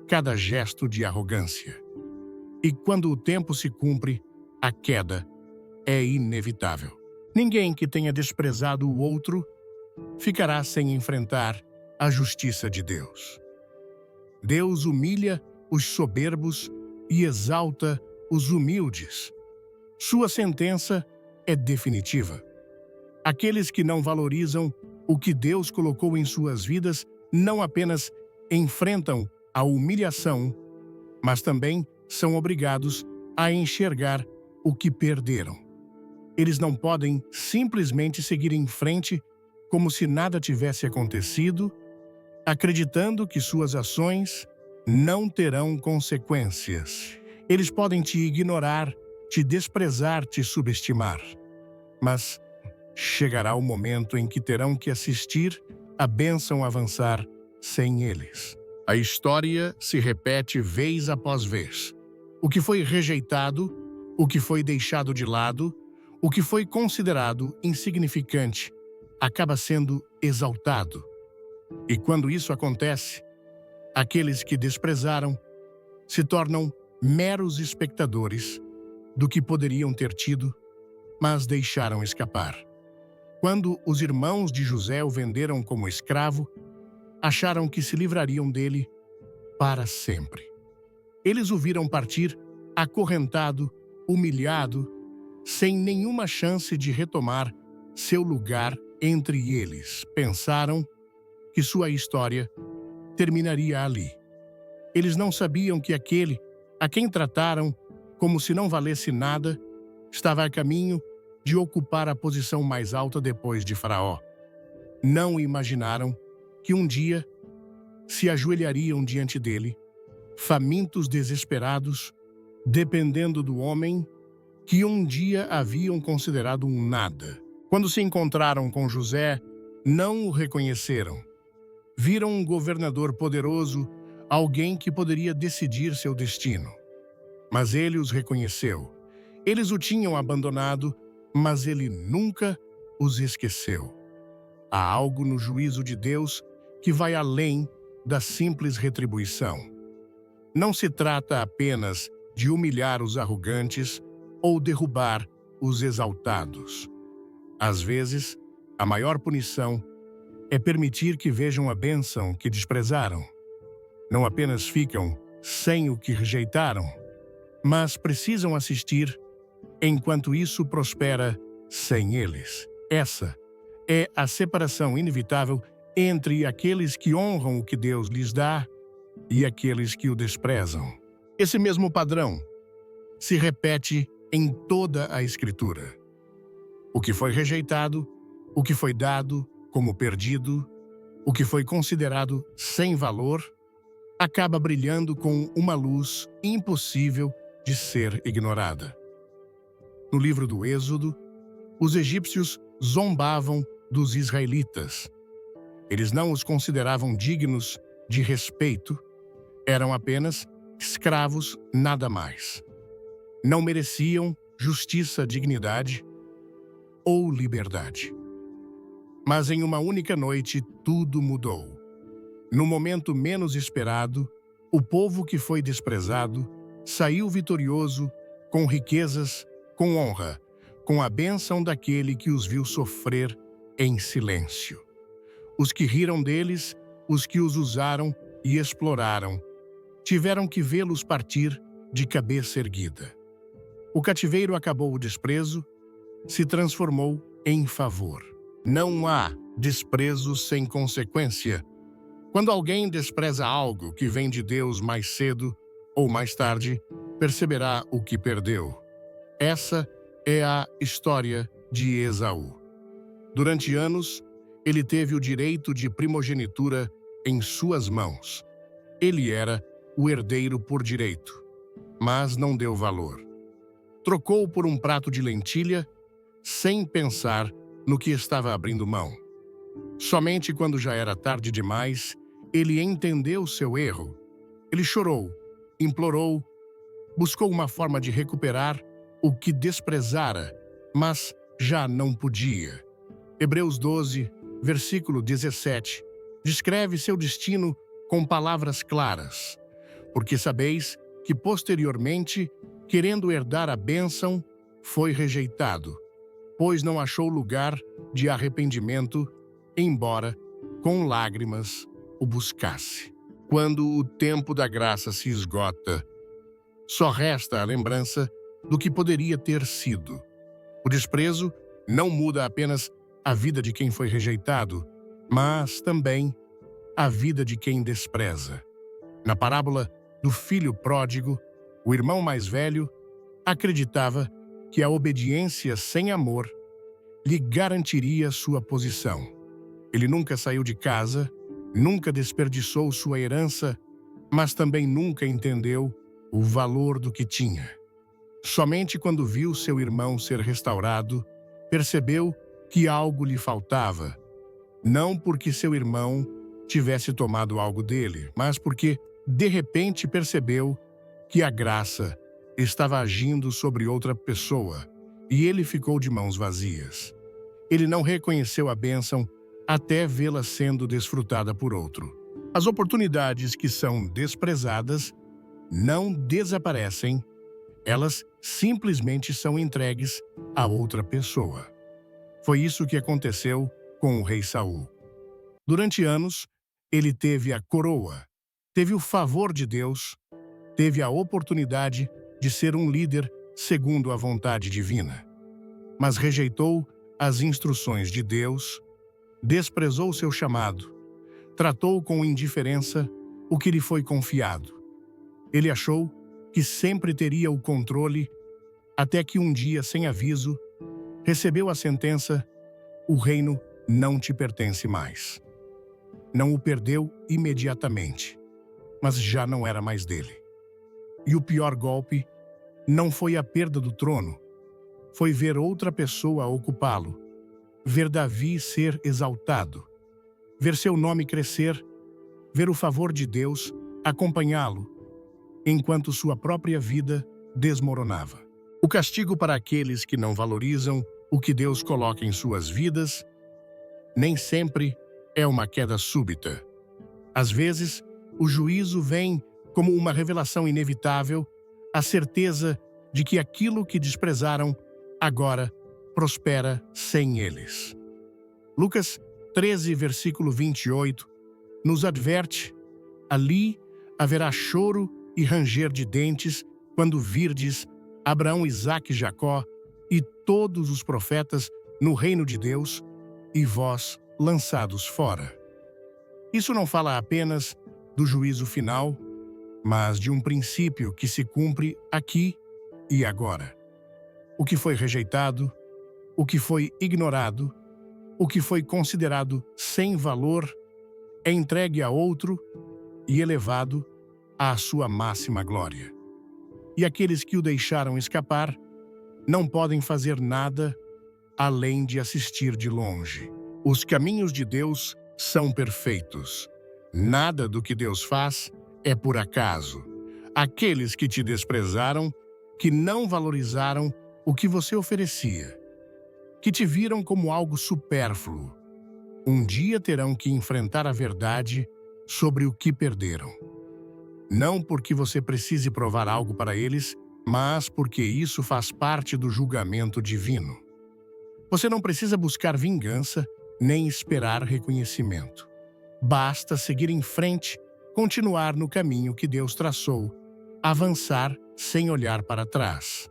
cada gesto de arrogância. E quando o tempo se cumpre, a queda é inevitável. Ninguém que tenha desprezado o outro ficará sem enfrentar a justiça de Deus. Deus humilha os soberbos e exalta os humildes. Sua sentença é definitiva. Aqueles que não valorizam o que Deus colocou em suas vidas não apenas enfrentam a humilhação, mas também são obrigados a enxergar o que perderam. Eles não podem simplesmente seguir em frente como se nada tivesse acontecido, acreditando que suas ações não terão consequências. Eles podem te ignorar, te desprezar, te subestimar. Mas chegará o momento em que terão que assistir a bênção avançar sem eles. A história se repete vez após vez. O que foi rejeitado, o que foi deixado de lado, o que foi considerado insignificante, acaba sendo exaltado. E quando isso acontece, aqueles que desprezaram se tornam meros espectadores do que poderiam ter tido mas deixaram escapar. Quando os irmãos de José o venderam como escravo, acharam que se livrariam dele para sempre. Eles o viram partir acorrentado, humilhado, sem nenhuma chance de retomar seu lugar entre eles. Pensaram que sua história terminaria ali. Eles não sabiam que aquele a quem trataram como se não valesse nada estava a caminho de ocupar a posição mais alta depois de Faraó. Não imaginaram que um dia se ajoelhariam diante dele, famintos, desesperados, dependendo do homem que um dia haviam considerado um nada. Quando se encontraram com José, não o reconheceram. Viram um governador poderoso, alguém que poderia decidir seu destino. Mas ele os reconheceu. Eles o tinham abandonado, mas ele nunca os esqueceu. Há algo no juízo de Deus que vai além da simples retribuição. Não se trata apenas de humilhar os arrogantes ou derrubar os exaltados. Às vezes, a maior punição é permitir que vejam a bênção que desprezaram. Não apenas ficam sem o que rejeitaram, mas precisam assistir enquanto isso prospera sem eles. Essa é a separação inevitável entre aqueles que honram o que Deus lhes dá e aqueles que o desprezam. Esse mesmo padrão se repete em toda a Escritura. O que foi rejeitado, o que foi dado como perdido, o que foi considerado sem valor, acaba brilhando com uma luz impossível de ser ignorada. No livro do Êxodo, os egípcios zombavam dos israelitas. Eles não os consideravam dignos de respeito, eram apenas escravos, nada mais. Não mereciam justiça, dignidade ou liberdade. Mas em uma única noite tudo mudou. No momento menos esperado, o povo que foi desprezado saiu vitorioso, com riquezas, com honra, com a bênção daquele que os viu sofrer em silêncio. Os que riram deles, os que os usaram e exploraram, tiveram que vê-los partir de cabeça erguida. O cativeiro acabou o desprezo, se transformou em favor. Não há desprezo sem consequência. Quando alguém despreza algo que vem de Deus mais cedo ou mais tarde, perceberá o que perdeu. Essa é a história de Esaú. Durante anos, ele teve o direito de primogenitura em suas mãos. Ele era o herdeiro por direito, mas não deu valor. Trocou por um prato de lentilha, sem pensar no que estava abrindo mão. Somente quando já era tarde demais, ele entendeu seu erro. Ele chorou, implorou, buscou uma forma de recuperar o que desprezara, mas já não podia. Hebreus 12, versículo 17, descreve seu destino com palavras claras. Porque sabeis que posteriormente, querendo herdar a bênção, foi rejeitado, pois não achou lugar de arrependimento, embora com lágrimas o buscasse. Quando o tempo da graça se esgota, só resta a lembrança do que poderia ter sido. O desprezo não muda apenas a vida de quem foi rejeitado, mas também a vida de quem despreza. Na parábola do filho pródigo, o irmão mais velho acreditava que a obediência sem amor lhe garantiria sua posição. Ele nunca saiu de casa, nunca desperdiçou sua herança, mas também nunca entendeu o valor do que tinha. Somente quando viu seu irmão ser restaurado, percebeu que algo lhe faltava, não porque seu irmão tivesse tomado algo dele, mas porque, de repente, percebeu que a graça estava agindo sobre outra pessoa e ele ficou de mãos vazias. Ele não reconheceu a bênção até vê-la sendo desfrutada por outro. As oportunidades que são desprezadas não desaparecem, elas simplesmente são entregues a outra pessoa. Foi isso que aconteceu com o rei Saul. Durante anos, ele teve a coroa, teve o favor de Deus, teve a oportunidade de ser um líder segundo a vontade divina. Mas rejeitou as instruções de Deus, desprezou seu chamado, tratou com indiferença o que lhe foi confiado. Ele achou que sempre teria o controle, até que um dia, sem aviso, recebeu a sentença: o reino não te pertence mais. Não o perdeu imediatamente, mas já não era mais dele. E o pior golpe não foi a perda do trono, foi ver outra pessoa ocupá-lo, ver Davi ser exaltado, ver seu nome crescer, ver o favor de Deus acompanhá-lo, enquanto sua própria vida desmoronava. O castigo para aqueles que não valorizam o que Deus coloca em suas vidas nem sempre é uma queda súbita. Às vezes, o juízo vem como uma revelação inevitável, a certeza de que aquilo que desprezaram agora prospera sem eles. Lucas 13, versículo 28, nos adverte: ali haverá choro e ranger de dentes quando virdes Abraão, Isaque e Jacó e todos os profetas no reino de Deus e vós lançados fora. Isso não fala apenas do juízo final, mas de um princípio que se cumpre aqui e agora. O que foi rejeitado, o que foi ignorado, o que foi considerado sem valor, é entregue a outro e elevado à sua máxima glória. E aqueles que o deixaram escapar não podem fazer nada além de assistir de longe. Os caminhos de Deus são perfeitos. Nada do que Deus faz é por acaso. Aqueles que te desprezaram, que não valorizaram o que você oferecia, que te viram como algo supérfluo, um dia terão que enfrentar a verdade sobre o que perderam. Não porque você precise provar algo para eles, mas porque isso faz parte do julgamento divino. Você não precisa buscar vingança nem esperar reconhecimento. Basta seguir em frente, continuar no caminho que Deus traçou, avançar sem olhar para trás.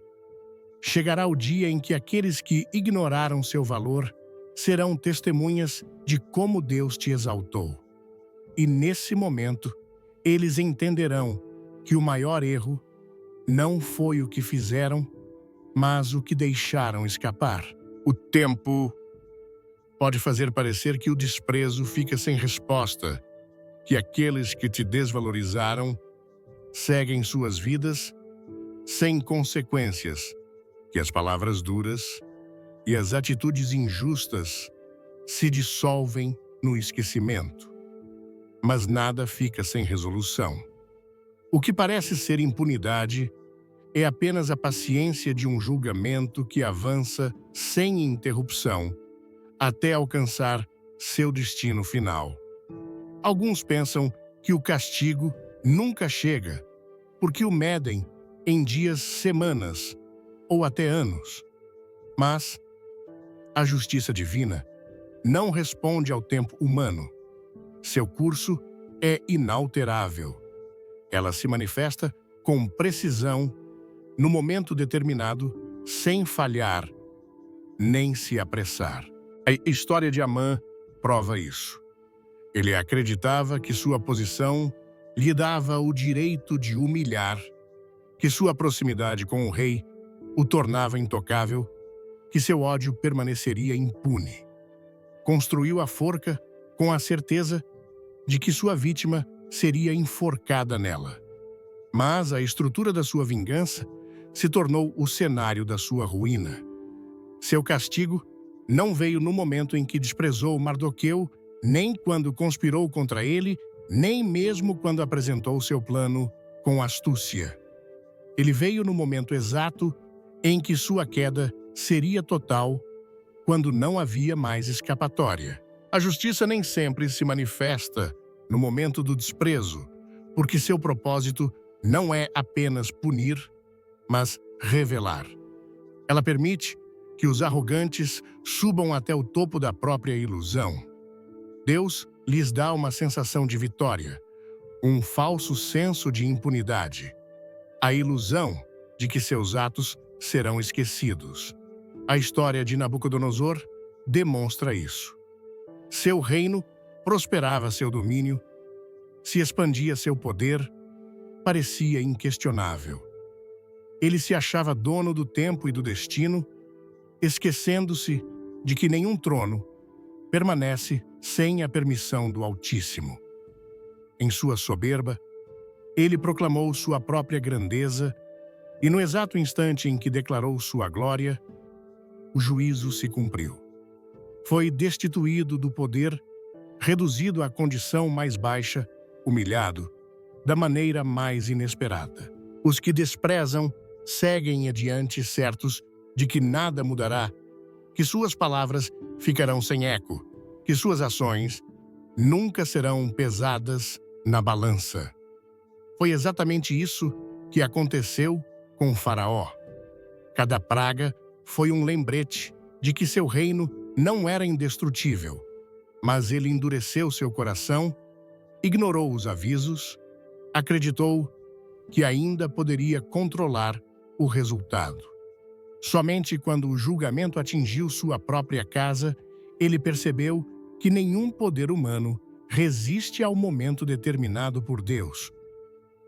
Chegará o dia em que aqueles que ignoraram seu valor serão testemunhas de como Deus te exaltou. E nesse momento, eles entenderão que o maior erro não foi o que fizeram, mas o que deixaram escapar. O tempo pode fazer parecer que o desprezo fica sem resposta, que aqueles que te desvalorizaram seguem suas vidas sem consequências, que as palavras duras e as atitudes injustas se dissolvem no esquecimento. Mas nada fica sem resolução. O que parece ser impunidade é apenas a paciência de um julgamento que avança sem interrupção até alcançar seu destino final. Alguns pensam que o castigo nunca chega, porque o medem em dias, semanas ou até anos. Mas a justiça divina não responde ao tempo humano. Seu curso é inalterável. Ela se manifesta com precisão no momento determinado, sem falhar, nem se apressar. A história de Amã prova isso. Ele acreditava que sua posição lhe dava o direito de humilhar, que sua proximidade com o rei o tornava intocável, que seu ódio permaneceria impune. Construiu a forca com a certeza de que sua vítima seria enforcada nela. Mas a estrutura da sua vingança se tornou o cenário da sua ruína. Seu castigo não veio no momento em que desprezou Mardoqueu, nem quando conspirou contra ele, nem mesmo quando apresentou seu plano com astúcia. Ele veio no momento exato em que sua queda seria total, quando não havia mais escapatória. A justiça nem sempre se manifesta no momento do desprezo, porque seu propósito não é apenas punir, mas revelar. Ela permite que os arrogantes subam até o topo da própria ilusão. Deus lhes dá uma sensação de vitória, um falso senso de impunidade, a ilusão de que seus atos serão esquecidos. A história de Nabucodonosor demonstra isso. Seu reino prosperava, seu domínio se expandia, seu poder parecia inquestionável. Ele se achava dono do tempo e do destino, esquecendo-se de que nenhum trono permanece sem a permissão do Altíssimo. Em sua soberba, ele proclamou sua própria grandeza e, no exato instante em que declarou sua glória, o juízo se cumpriu. Foi destituído do poder, reduzido à condição mais baixa, humilhado, da maneira mais inesperada. Os que desprezam seguem adiante certos de que nada mudará, que suas palavras ficarão sem eco, que suas ações nunca serão pesadas na balança. Foi exatamente isso que aconteceu com Faraó. Cada praga foi um lembrete de que seu reino não era indestrutível, mas ele endureceu seu coração, ignorou os avisos, acreditou que ainda poderia controlar o resultado. Somente quando o julgamento atingiu sua própria casa, ele percebeu que nenhum poder humano resiste ao momento determinado por Deus.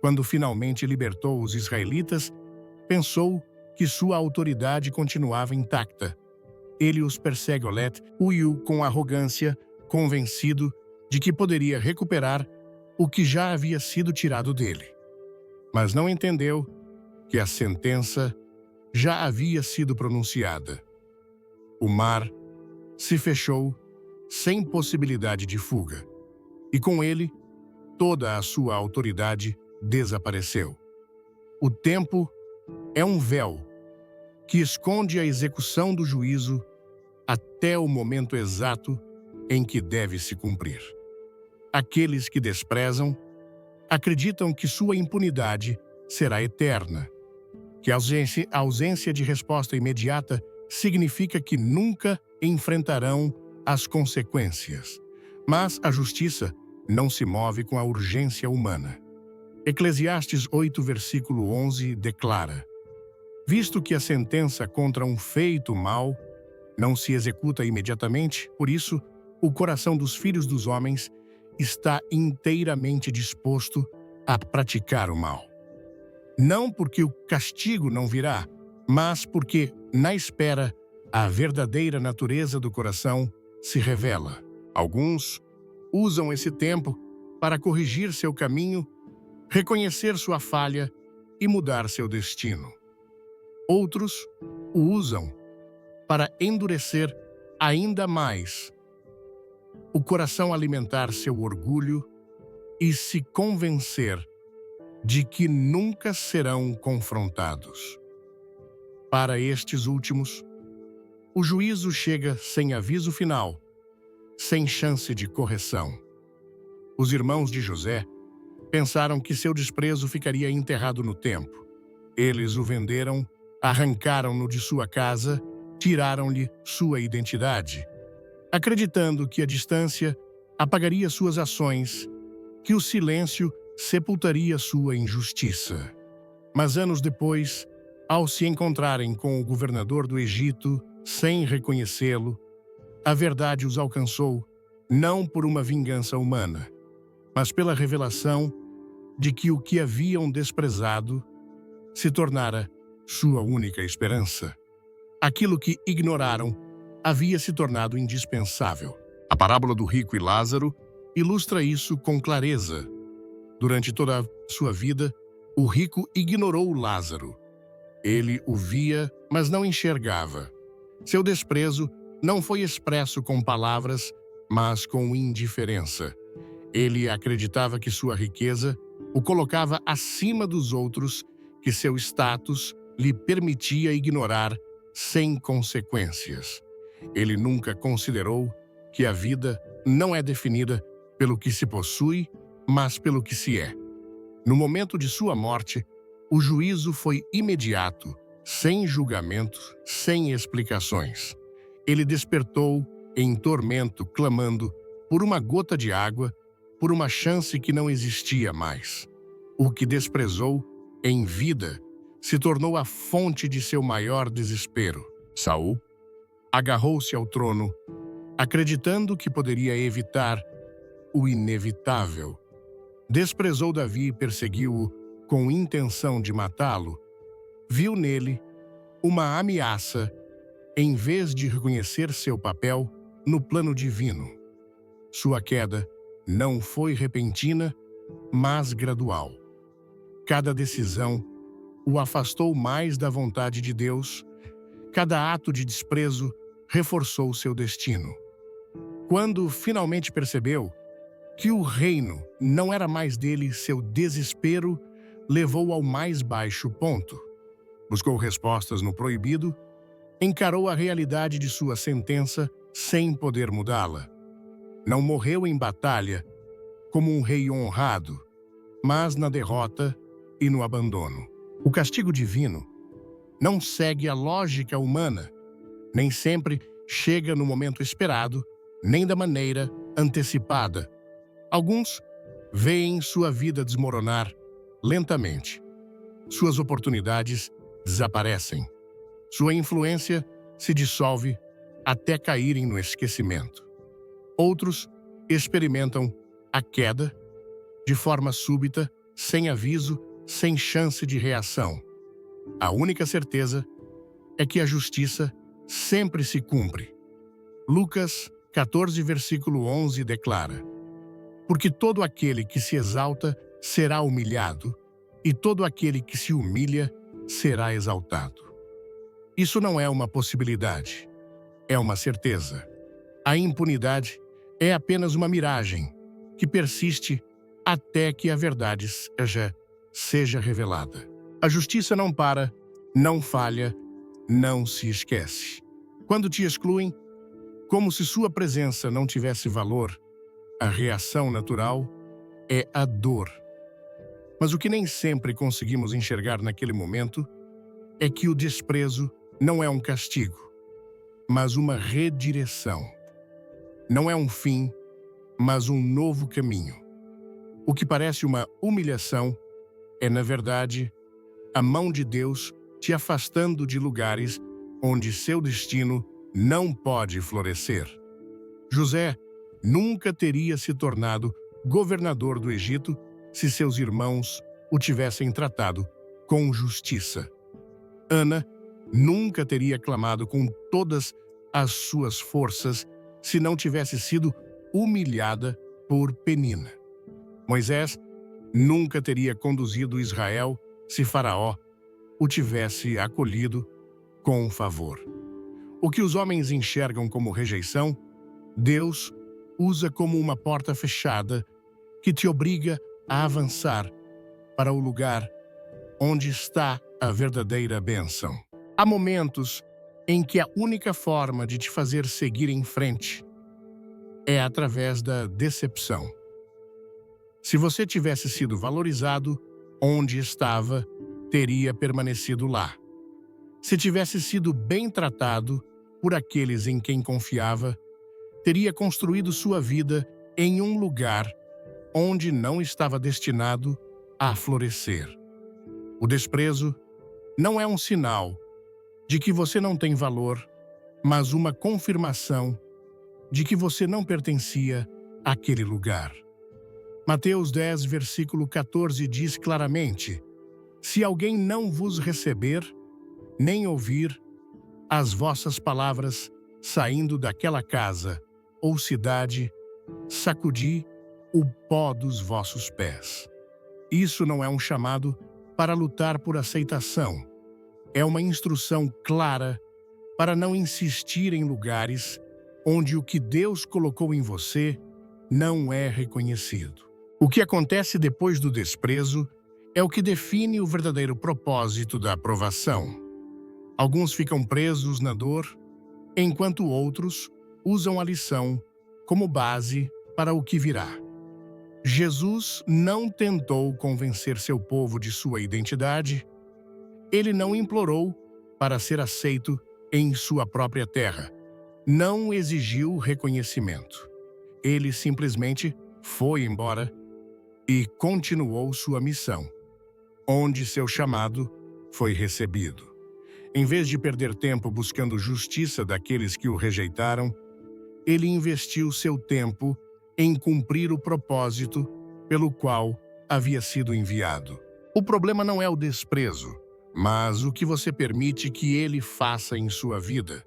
Quando finalmente libertou os israelitas, pensou que sua autoridade continuava intacta. Ele os persegue huiu com arrogância, convencido de que poderia recuperar o que já havia sido tirado dele. Mas não entendeu que a sentença já havia sido pronunciada. O mar se fechou sem possibilidade de fuga, e com ele toda a sua autoridade desapareceu. O tempo é um véu que esconde a execução do juízo até o momento exato em que deve se cumprir. Aqueles que desprezam acreditam que sua impunidade será eterna, que a ausência de resposta imediata significa que nunca enfrentarão as consequências. Mas a justiça não se move com a urgência humana. Eclesiastes 8, versículo 11, declara: visto que a sentença contra um feito mal não se executa imediatamente, por isso, o coração dos filhos dos homens está inteiramente disposto a praticar o mal. Não porque o castigo não virá, mas porque, na espera, a verdadeira natureza do coração se revela. Alguns usam esse tempo para corrigir seu caminho, reconhecer sua falha e mudar seu destino. Outros o usam para endurecer ainda mais o coração, alimentar seu orgulho e se convencer de que nunca serão confrontados. Para estes últimos, o juízo chega sem aviso final, sem chance de correção. Os irmãos de José pensaram que seu desprezo ficaria enterrado no tempo. Eles o venderam, arrancaram-no de sua casa, tiraram-lhe sua identidade, acreditando que a distância apagaria suas ações, que o silêncio sepultaria sua injustiça. Mas anos depois, ao se encontrarem com o governador do Egito, sem reconhecê-lo, a verdade os alcançou, não por uma vingança humana, mas pela revelação de que o que haviam desprezado se tornara sua única esperança. Aquilo que ignoraram havia se tornado indispensável. A parábola do rico e Lázaro ilustra isso com clareza. Durante toda a sua vida, o rico ignorou Lázaro. Ele o via, mas não enxergava. Seu desprezo não foi expresso com palavras, mas com indiferença. Ele acreditava que sua riqueza o colocava acima dos outros, que seu status lhe permitia ignorar sem consequências. Ele nunca considerou que a vida não é definida pelo que se possui, mas pelo que se é. No momento de sua morte, o juízo foi imediato, sem julgamento, sem explicações. Ele despertou em tormento, clamando por uma gota de água, por uma chance que não existia mais. O que desprezou em vida se tornou a fonte de seu maior desespero. Saul agarrou-se ao trono, acreditando que poderia evitar o inevitável. Desprezou Davi e perseguiu-o com intenção de matá-lo. Viu nele uma ameaça em vez de reconhecer seu papel no plano divino. Sua queda não foi repentina, mas gradual. Cada decisão o afastou mais da vontade de Deus. Cada ato de desprezo reforçou seu destino. Quando finalmente percebeu que o reino não era mais dele, seu desespero levou ao mais baixo ponto. Buscou respostas no proibido, encarou a realidade de sua sentença sem poder mudá-la. Não morreu em batalha como um rei honrado, mas na derrota e no abandono. O castigo divino não segue a lógica humana, nem sempre chega no momento esperado, nem da maneira antecipada. Alguns veem sua vida desmoronar lentamente. Suas oportunidades desaparecem. Sua influência se dissolve até caírem no esquecimento. Outros experimentam a queda de forma súbita, sem aviso, sem chance de reação. A única certeza é que a justiça sempre se cumpre. Lucas 14, versículo 11 declara: porque todo aquele que se exalta será humilhado, e todo aquele que se humilha será exaltado. Isso não é uma possibilidade, é uma certeza. A impunidade é apenas uma miragem que persiste até que a verdade seja revelada. A justiça não para, não falha, não se esquece. Quando te excluem, como se sua presença não tivesse valor, a reação natural é a dor. Mas o que nem sempre conseguimos enxergar naquele momento é que o desprezo não é um castigo, mas uma redireção. Não é um fim, mas um novo caminho. O que parece uma humilhação é, na verdade, a mão de Deus te afastando de lugares onde seu destino não pode florescer. José nunca teria se tornado governador do Egito se seus irmãos o tivessem tratado com justiça. Ana nunca teria clamado com todas as suas forças se não tivesse sido humilhada por Penina. Moisés nunca teria conduzido Israel se Faraó o tivesse acolhido com favor. O que os homens enxergam como rejeição, Deus usa como uma porta fechada que te obriga a avançar para o lugar onde está a verdadeira bênção. Há momentos em que a única forma de te fazer seguir em frente é através da decepção. Se você tivesse sido valorizado onde estava, teria permanecido lá. Se tivesse sido bem tratado por aqueles em quem confiava, teria construído sua vida em um lugar onde não estava destinado a florescer. O desprezo não é um sinal de que você não tem valor, mas uma confirmação de que você não pertencia àquele lugar. Mateus 10, versículo 14 diz claramente: se alguém não vos receber, nem ouvir as vossas palavras saindo daquela casa ou cidade, sacudi o pó dos vossos pés. Isso não é um chamado para lutar por aceitação. É uma instrução clara para não insistir em lugares onde o que Deus colocou em você não é reconhecido. O que acontece depois do desprezo é o que define o verdadeiro propósito da aprovação. Alguns ficam presos na dor, enquanto outros usam a lição como base para o que virá. Jesus não tentou convencer seu povo de sua identidade. Ele não implorou para ser aceito em sua própria terra. Não exigiu reconhecimento. Ele simplesmente foi embora e continuou sua missão, onde seu chamado foi recebido. Em vez de perder tempo buscando justiça daqueles que o rejeitaram, ele investiu seu tempo em cumprir o propósito pelo qual havia sido enviado. O problema não é o desprezo, mas o que você permite que ele faça em sua vida.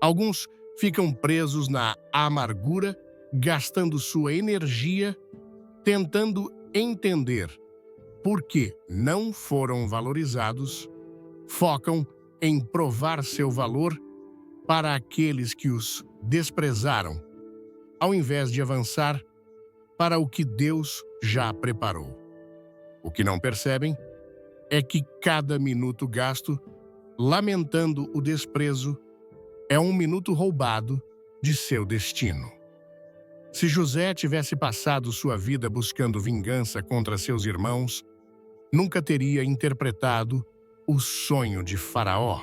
Alguns ficam presos na amargura, gastando sua energia tentando entender por que não foram valorizados, focam em provar seu valor para aqueles que os desprezaram, ao invés de avançar para o que Deus já preparou. O que não percebem é que cada minuto gasto lamentando o desprezo é um minuto roubado de seu destino. Se José tivesse passado sua vida buscando vingança contra seus irmãos, nunca teria interpretado o sonho de Faraó.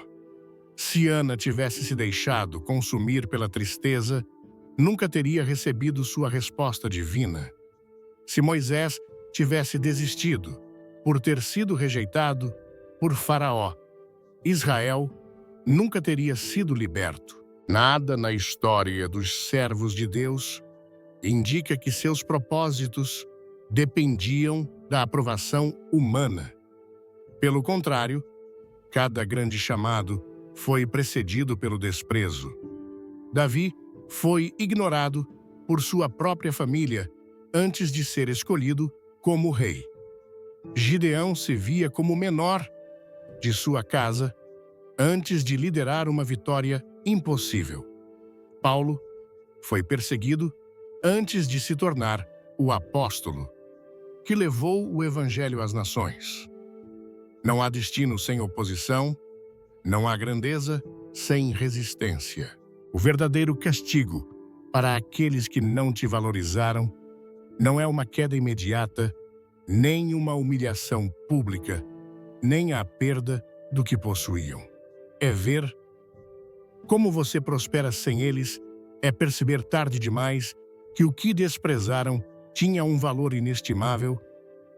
Se Ana tivesse se deixado consumir pela tristeza, nunca teria recebido sua resposta divina. Se Moisés tivesse desistido por ter sido rejeitado por Faraó, Israel nunca teria sido liberto. Nada na história dos servos de Deus indica que seus propósitos dependiam da aprovação humana. Pelo contrário, cada grande chamado foi precedido pelo desprezo. Davi foi ignorado por sua própria família antes de ser escolhido como rei. Gideão se via como o menor de sua casa antes de liderar uma vitória impossível. Paulo foi perseguido antes de se tornar o apóstolo que levou o evangelho às nações. Não há destino sem oposição, não há grandeza sem resistência. O verdadeiro castigo para aqueles que não te valorizaram não é uma queda imediata, nem uma humilhação pública, nem a perda do que possuíam. É ver como você prospera sem eles, é perceber tarde demais que o que desprezaram tinha um valor inestimável,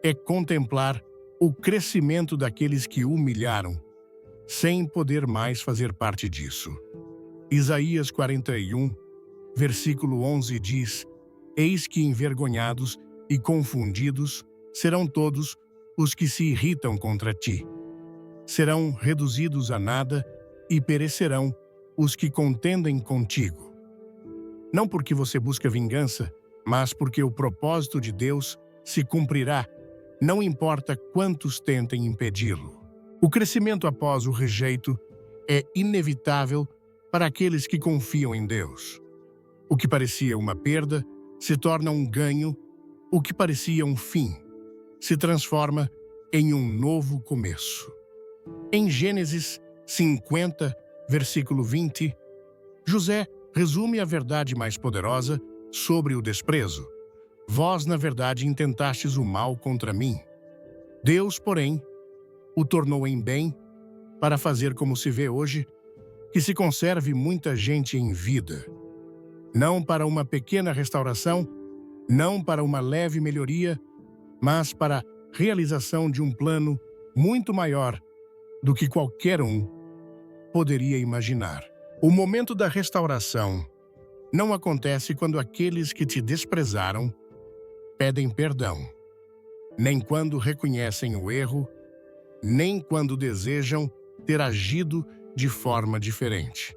é contemplar o crescimento daqueles que humilharam, sem poder mais fazer parte disso. Isaías 41, versículo 11 diz: Eis que envergonhados e confundidos serão todos os que se irritam contra ti. Serão reduzidos a nada e perecerão os que contendem contigo. Não porque você busca vingança, mas porque o propósito de Deus se cumprirá, não importa quantos tentem impedi-lo. O crescimento após o rejeito é inevitável para aqueles que confiam em Deus. O que parecia uma perda se torna um ganho, o que parecia um fim se transforma em um novo começo. Em Gênesis 50, versículo 20, José resume a verdade mais poderosa sobre o desprezo. Vós, na verdade, intentastes o mal contra mim. Deus, porém, o tornou em bem, para fazer como se vê hoje, que se conserve muita gente em vida. Não para uma pequena restauração, não para uma leve melhoria, mas para a realização de um plano muito maior do que qualquer um poderia imaginar. O momento da restauração não acontece quando aqueles que te desprezaram pedem perdão, nem quando reconhecem o erro, nem quando desejam ter agido de forma diferente.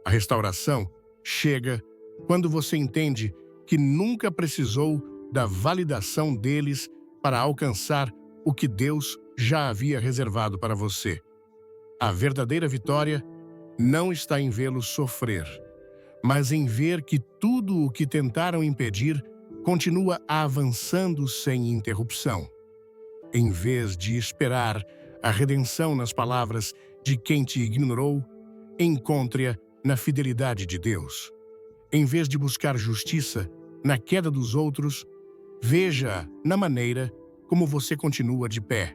A restauração chega quando você entende que nunca precisou da validação deles para alcançar o que Deus já havia reservado para você. A verdadeira vitória não está em vê-los sofrer, mas em ver que tudo o que tentaram impedir continua avançando sem interrupção. Em vez de esperar a redenção nas palavras de quem te ignorou, encontre-a na fidelidade de Deus. Em vez de buscar justiça na queda dos outros, veja na maneira como você continua de pé.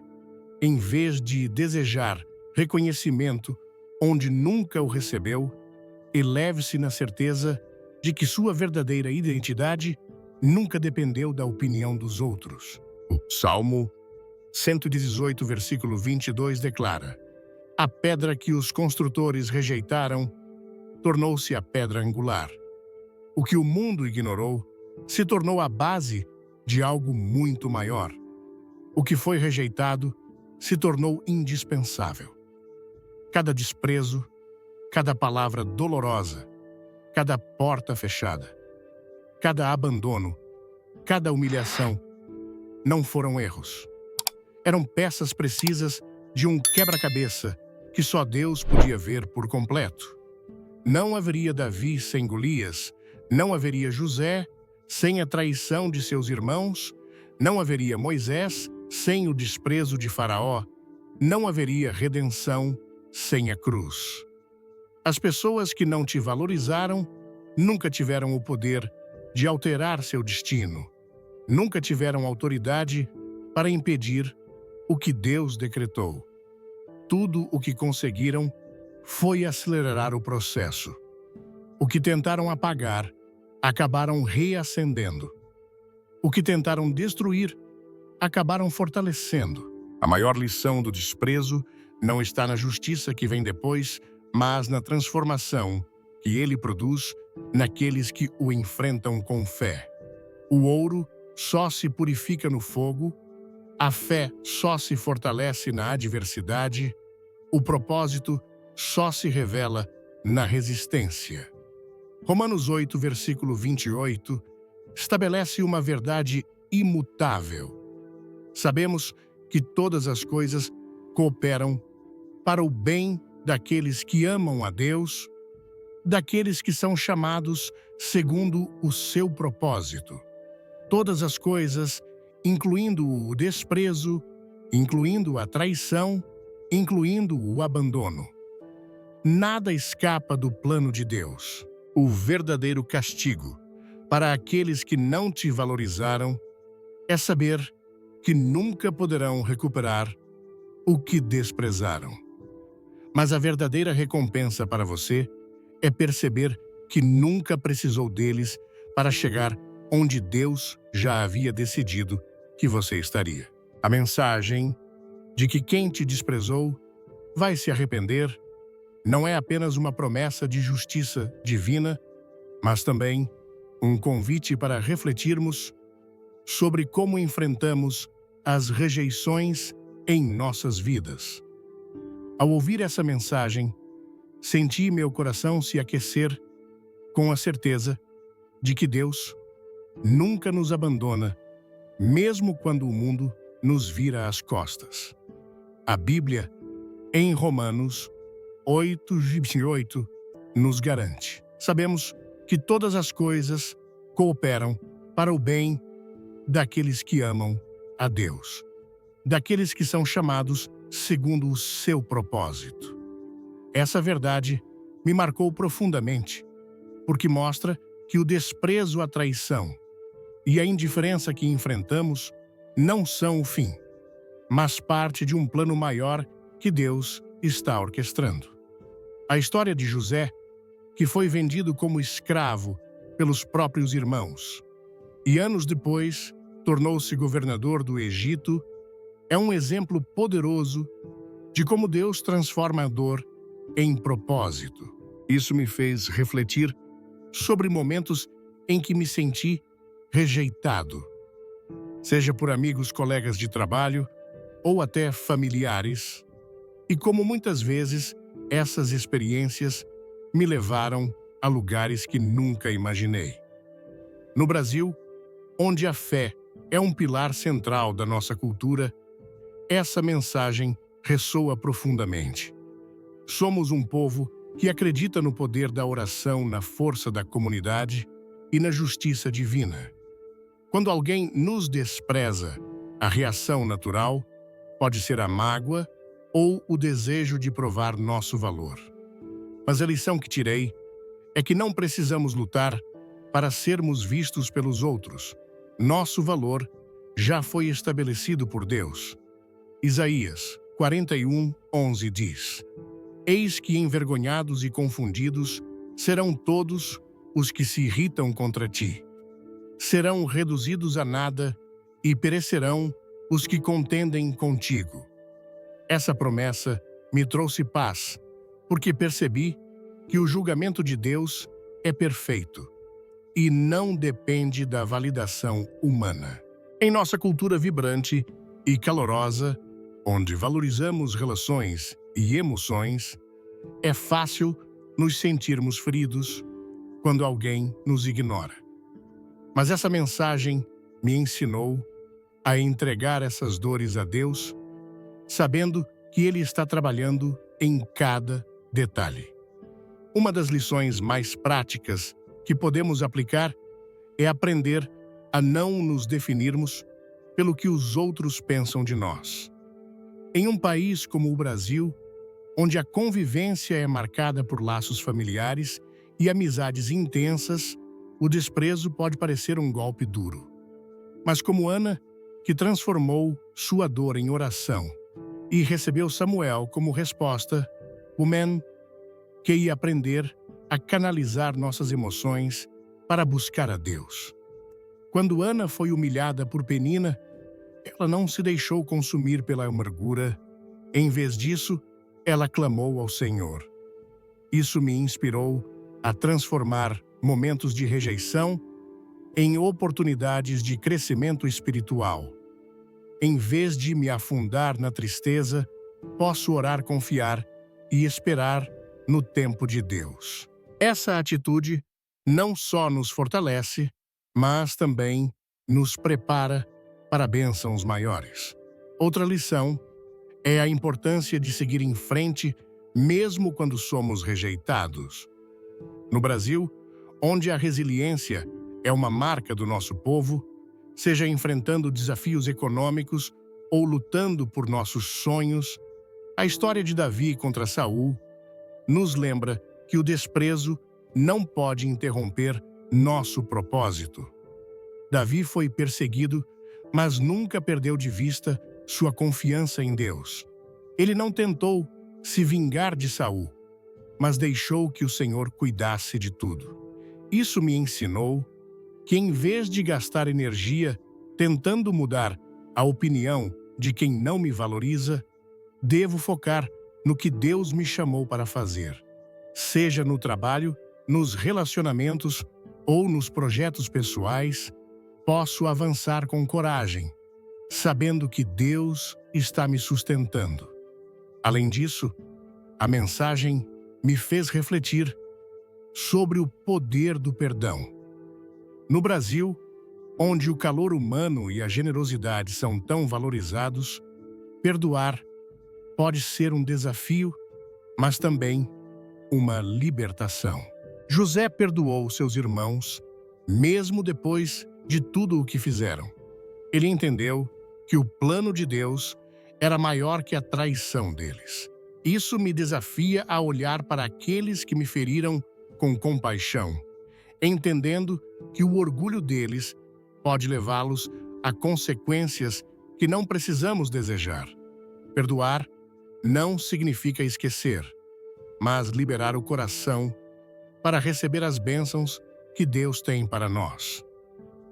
Em vez de desejar reconhecimento onde nunca o recebeu, eleve-se na certeza de que sua verdadeira identidade nunca dependeu da opinião dos outros. O Salmo 118, versículo 22 declara: a pedra que os construtores rejeitaram tornou-se a pedra angular. O que o mundo ignorou se tornou a base de algo muito maior. O que foi rejeitado se tornou indispensável. Cada desprezo, cada palavra dolorosa, cada porta fechada, cada abandono, cada humilhação não foram erros. Eram peças precisas de um quebra-cabeça que só Deus podia ver por completo. Não haveria Davi sem Golias, não haveria José sem a traição de seus irmãos, não haveria Moisés sem o desprezo de Faraó, não haveria redenção sem a cruz. As pessoas que não te valorizaram nunca tiveram o poder de alterar seu destino, nunca tiveram autoridade para impedir o que Deus decretou. Tudo o que conseguiram foi acelerar o processo. O que tentaram apagar, acabaram reacendendo. O que tentaram destruir, acabaram fortalecendo. A maior lição do desprezo não está na justiça que vem depois, mas na transformação que ele produz naqueles que o enfrentam com fé. O ouro só se purifica no fogo, a fé só se fortalece na adversidade, o propósito só se revela na resistência. Romanos 8, versículo 28, estabelece uma verdade imutável. Sabemos que todas as coisas cooperam para o bem daqueles que amam a Deus, daqueles que são chamados segundo o seu propósito. Todas as coisas, incluindo o desprezo, incluindo a traição, incluindo o abandono. Nada escapa do plano de Deus. O verdadeiro castigo para aqueles que não te valorizaram é saber que nunca poderão recuperar o que desprezaram. Mas a verdadeira recompensa para você é perceber que nunca precisou deles para chegar onde Deus já havia decidido que você estaria. A mensagem de que quem te desprezou vai se arrepender não é apenas uma promessa de justiça divina, mas também um convite para refletirmos sobre como enfrentamos as rejeições em nossas vidas. Ao ouvir essa mensagem, senti meu coração se aquecer com a certeza de que Deus nunca nos abandona, mesmo quando o mundo nos vira as costas. A Bíblia, em Romanos 8:28, nos garante. Sabemos que todas as coisas cooperam para o bem daqueles que amam a Deus, daqueles que são chamados segundo o seu propósito. Essa verdade me marcou profundamente, porque mostra que o desprezo à traição e a indiferença que enfrentamos não são o fim, mas parte de um plano maior que Deus está orquestrando. A história de José, que foi vendido como escravo pelos próprios irmãos e anos depois tornou-se governador do Egito, é um exemplo poderoso de como Deus transforma a dor em propósito. Isso me fez refletir sobre momentos em que me senti rejeitado, seja por amigos, colegas de trabalho ou até familiares, e como muitas vezes essas experiências me levaram a lugares que nunca imaginei. No Brasil, onde a fé é um pilar central da nossa cultura, essa mensagem ressoa profundamente. Somos um povo que acredita no poder da oração, na força da comunidade e na justiça divina. Quando alguém nos despreza, a reação natural pode ser a mágoa ou o desejo de provar nosso valor. Mas a lição que tirei é que não precisamos lutar para sermos vistos pelos outros. Nosso valor já foi estabelecido por Deus. Isaías 41:11 diz: Eis que envergonhados e confundidos serão todos os que se irritam contra ti. Serão reduzidos a nada e perecerão os que contendem contigo. Essa promessa me trouxe paz, porque percebi que o julgamento de Deus é perfeito e não depende da validação humana. Em nossa cultura vibrante e calorosa, onde valorizamos relações e emoções, é fácil nos sentirmos feridos quando alguém nos ignora. Mas essa mensagem me ensinou a entregar essas dores a Deus, sabendo que Ele está trabalhando em cada detalhe. Uma das lições mais práticas que podemos aplicar é aprender a não nos definirmos pelo que os outros pensam de nós. Em um país como o Brasil, onde a convivência é marcada por laços familiares e amizades intensas, o desprezo pode parecer um golpe duro. Mas como Ana, que transformou sua dor em oração e recebeu Samuel como resposta, o man que ia aprender a canalizar nossas emoções para buscar a Deus. Quando Ana foi humilhada por Penina, ela não se deixou consumir pela amargura. Em vez disso, ela clamou ao Senhor. Isso me inspirou a transformar momentos de rejeição em oportunidades de crescimento espiritual. Em vez de me afundar na tristeza, posso orar, confiar e esperar no tempo de Deus. Essa atitude não só nos fortalece, mas também nos prepara para bênçãos maiores. Outra lição é a importância de seguir em frente mesmo quando somos rejeitados. No Brasil, onde a resiliência é uma marca do nosso povo, seja enfrentando desafios econômicos ou lutando por nossos sonhos, a história de Davi contra Saul nos lembra que o desprezo não pode interromper nosso propósito. Davi foi perseguido, mas nunca perdeu de vista sua confiança em Deus. Ele não tentou se vingar de Saul, mas deixou que o Senhor cuidasse de tudo. Isso me ensinou que, em vez de gastar energia tentando mudar a opinião de quem não me valoriza, devo focar no que Deus me chamou para fazer. Seja no trabalho, nos relacionamentos ou nos projetos pessoais, posso avançar com coragem, sabendo que Deus está me sustentando. Além disso, a mensagem me fez refletir sobre o poder do perdão. No Brasil, onde o calor humano e a generosidade são tão valorizados, perdoar pode ser um desafio, mas também uma libertação. José perdoou seus irmãos, mesmo depois de tudo o que fizeram. Ele entendeu que o plano de Deus era maior que a traição deles. Isso me desafia a olhar para aqueles que me feriram com compaixão, entendendo que o orgulho deles pode levá-los a consequências que não precisamos desejar. Perdoar não significa esquecer, mas liberar o coração para receber as bênçãos que Deus tem para nós.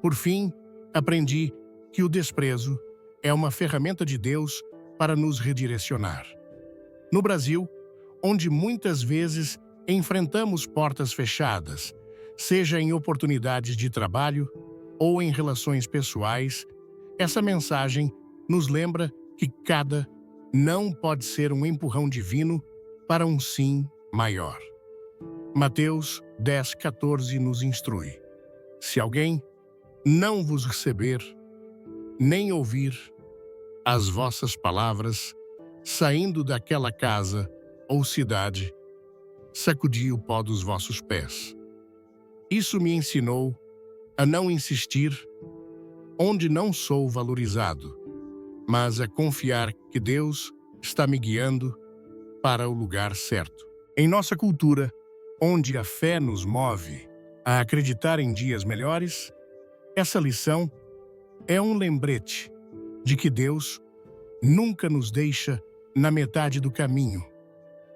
Por fim, aprendi que o desprezo é uma ferramenta de Deus para nos redirecionar. No Brasil, onde muitas vezes enfrentamos portas fechadas, seja em oportunidades de trabalho ou em relações pessoais, essa mensagem nos lembra que cada não pode ser um empurrão divino para um sim maior. Mateus 10:14 nos instrui: se alguém não vos receber, nem ouvir as vossas palavras, saindo daquela casa ou cidade, sacudi o pó dos vossos pés. Isso me ensinou a não insistir onde não sou valorizado, mas a confiar que Deus está me guiando para o lugar certo. Em nossa cultura, onde a fé nos move a acreditar em dias melhores, essa lição é um lembrete de que Deus nunca nos deixa na metade do caminho.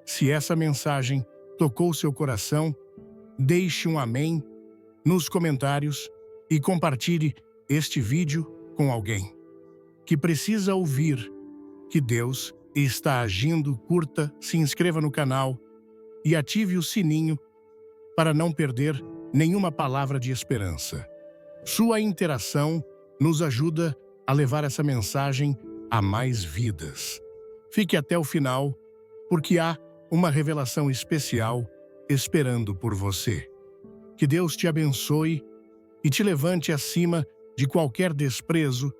Se essa mensagem tocou seu coração, deixe um amém nos comentários e compartilhe este vídeo com alguém que precisa ouvir que Deus está agindo. Curta, se inscreva no canal e ative o sininho para não perder nenhuma palavra de esperança. Sua interação nos ajuda a levar essa mensagem a mais vidas. Fique até o final, porque há uma revelação especial esperando por você. Que Deus te abençoe e te levante acima de qualquer desprezo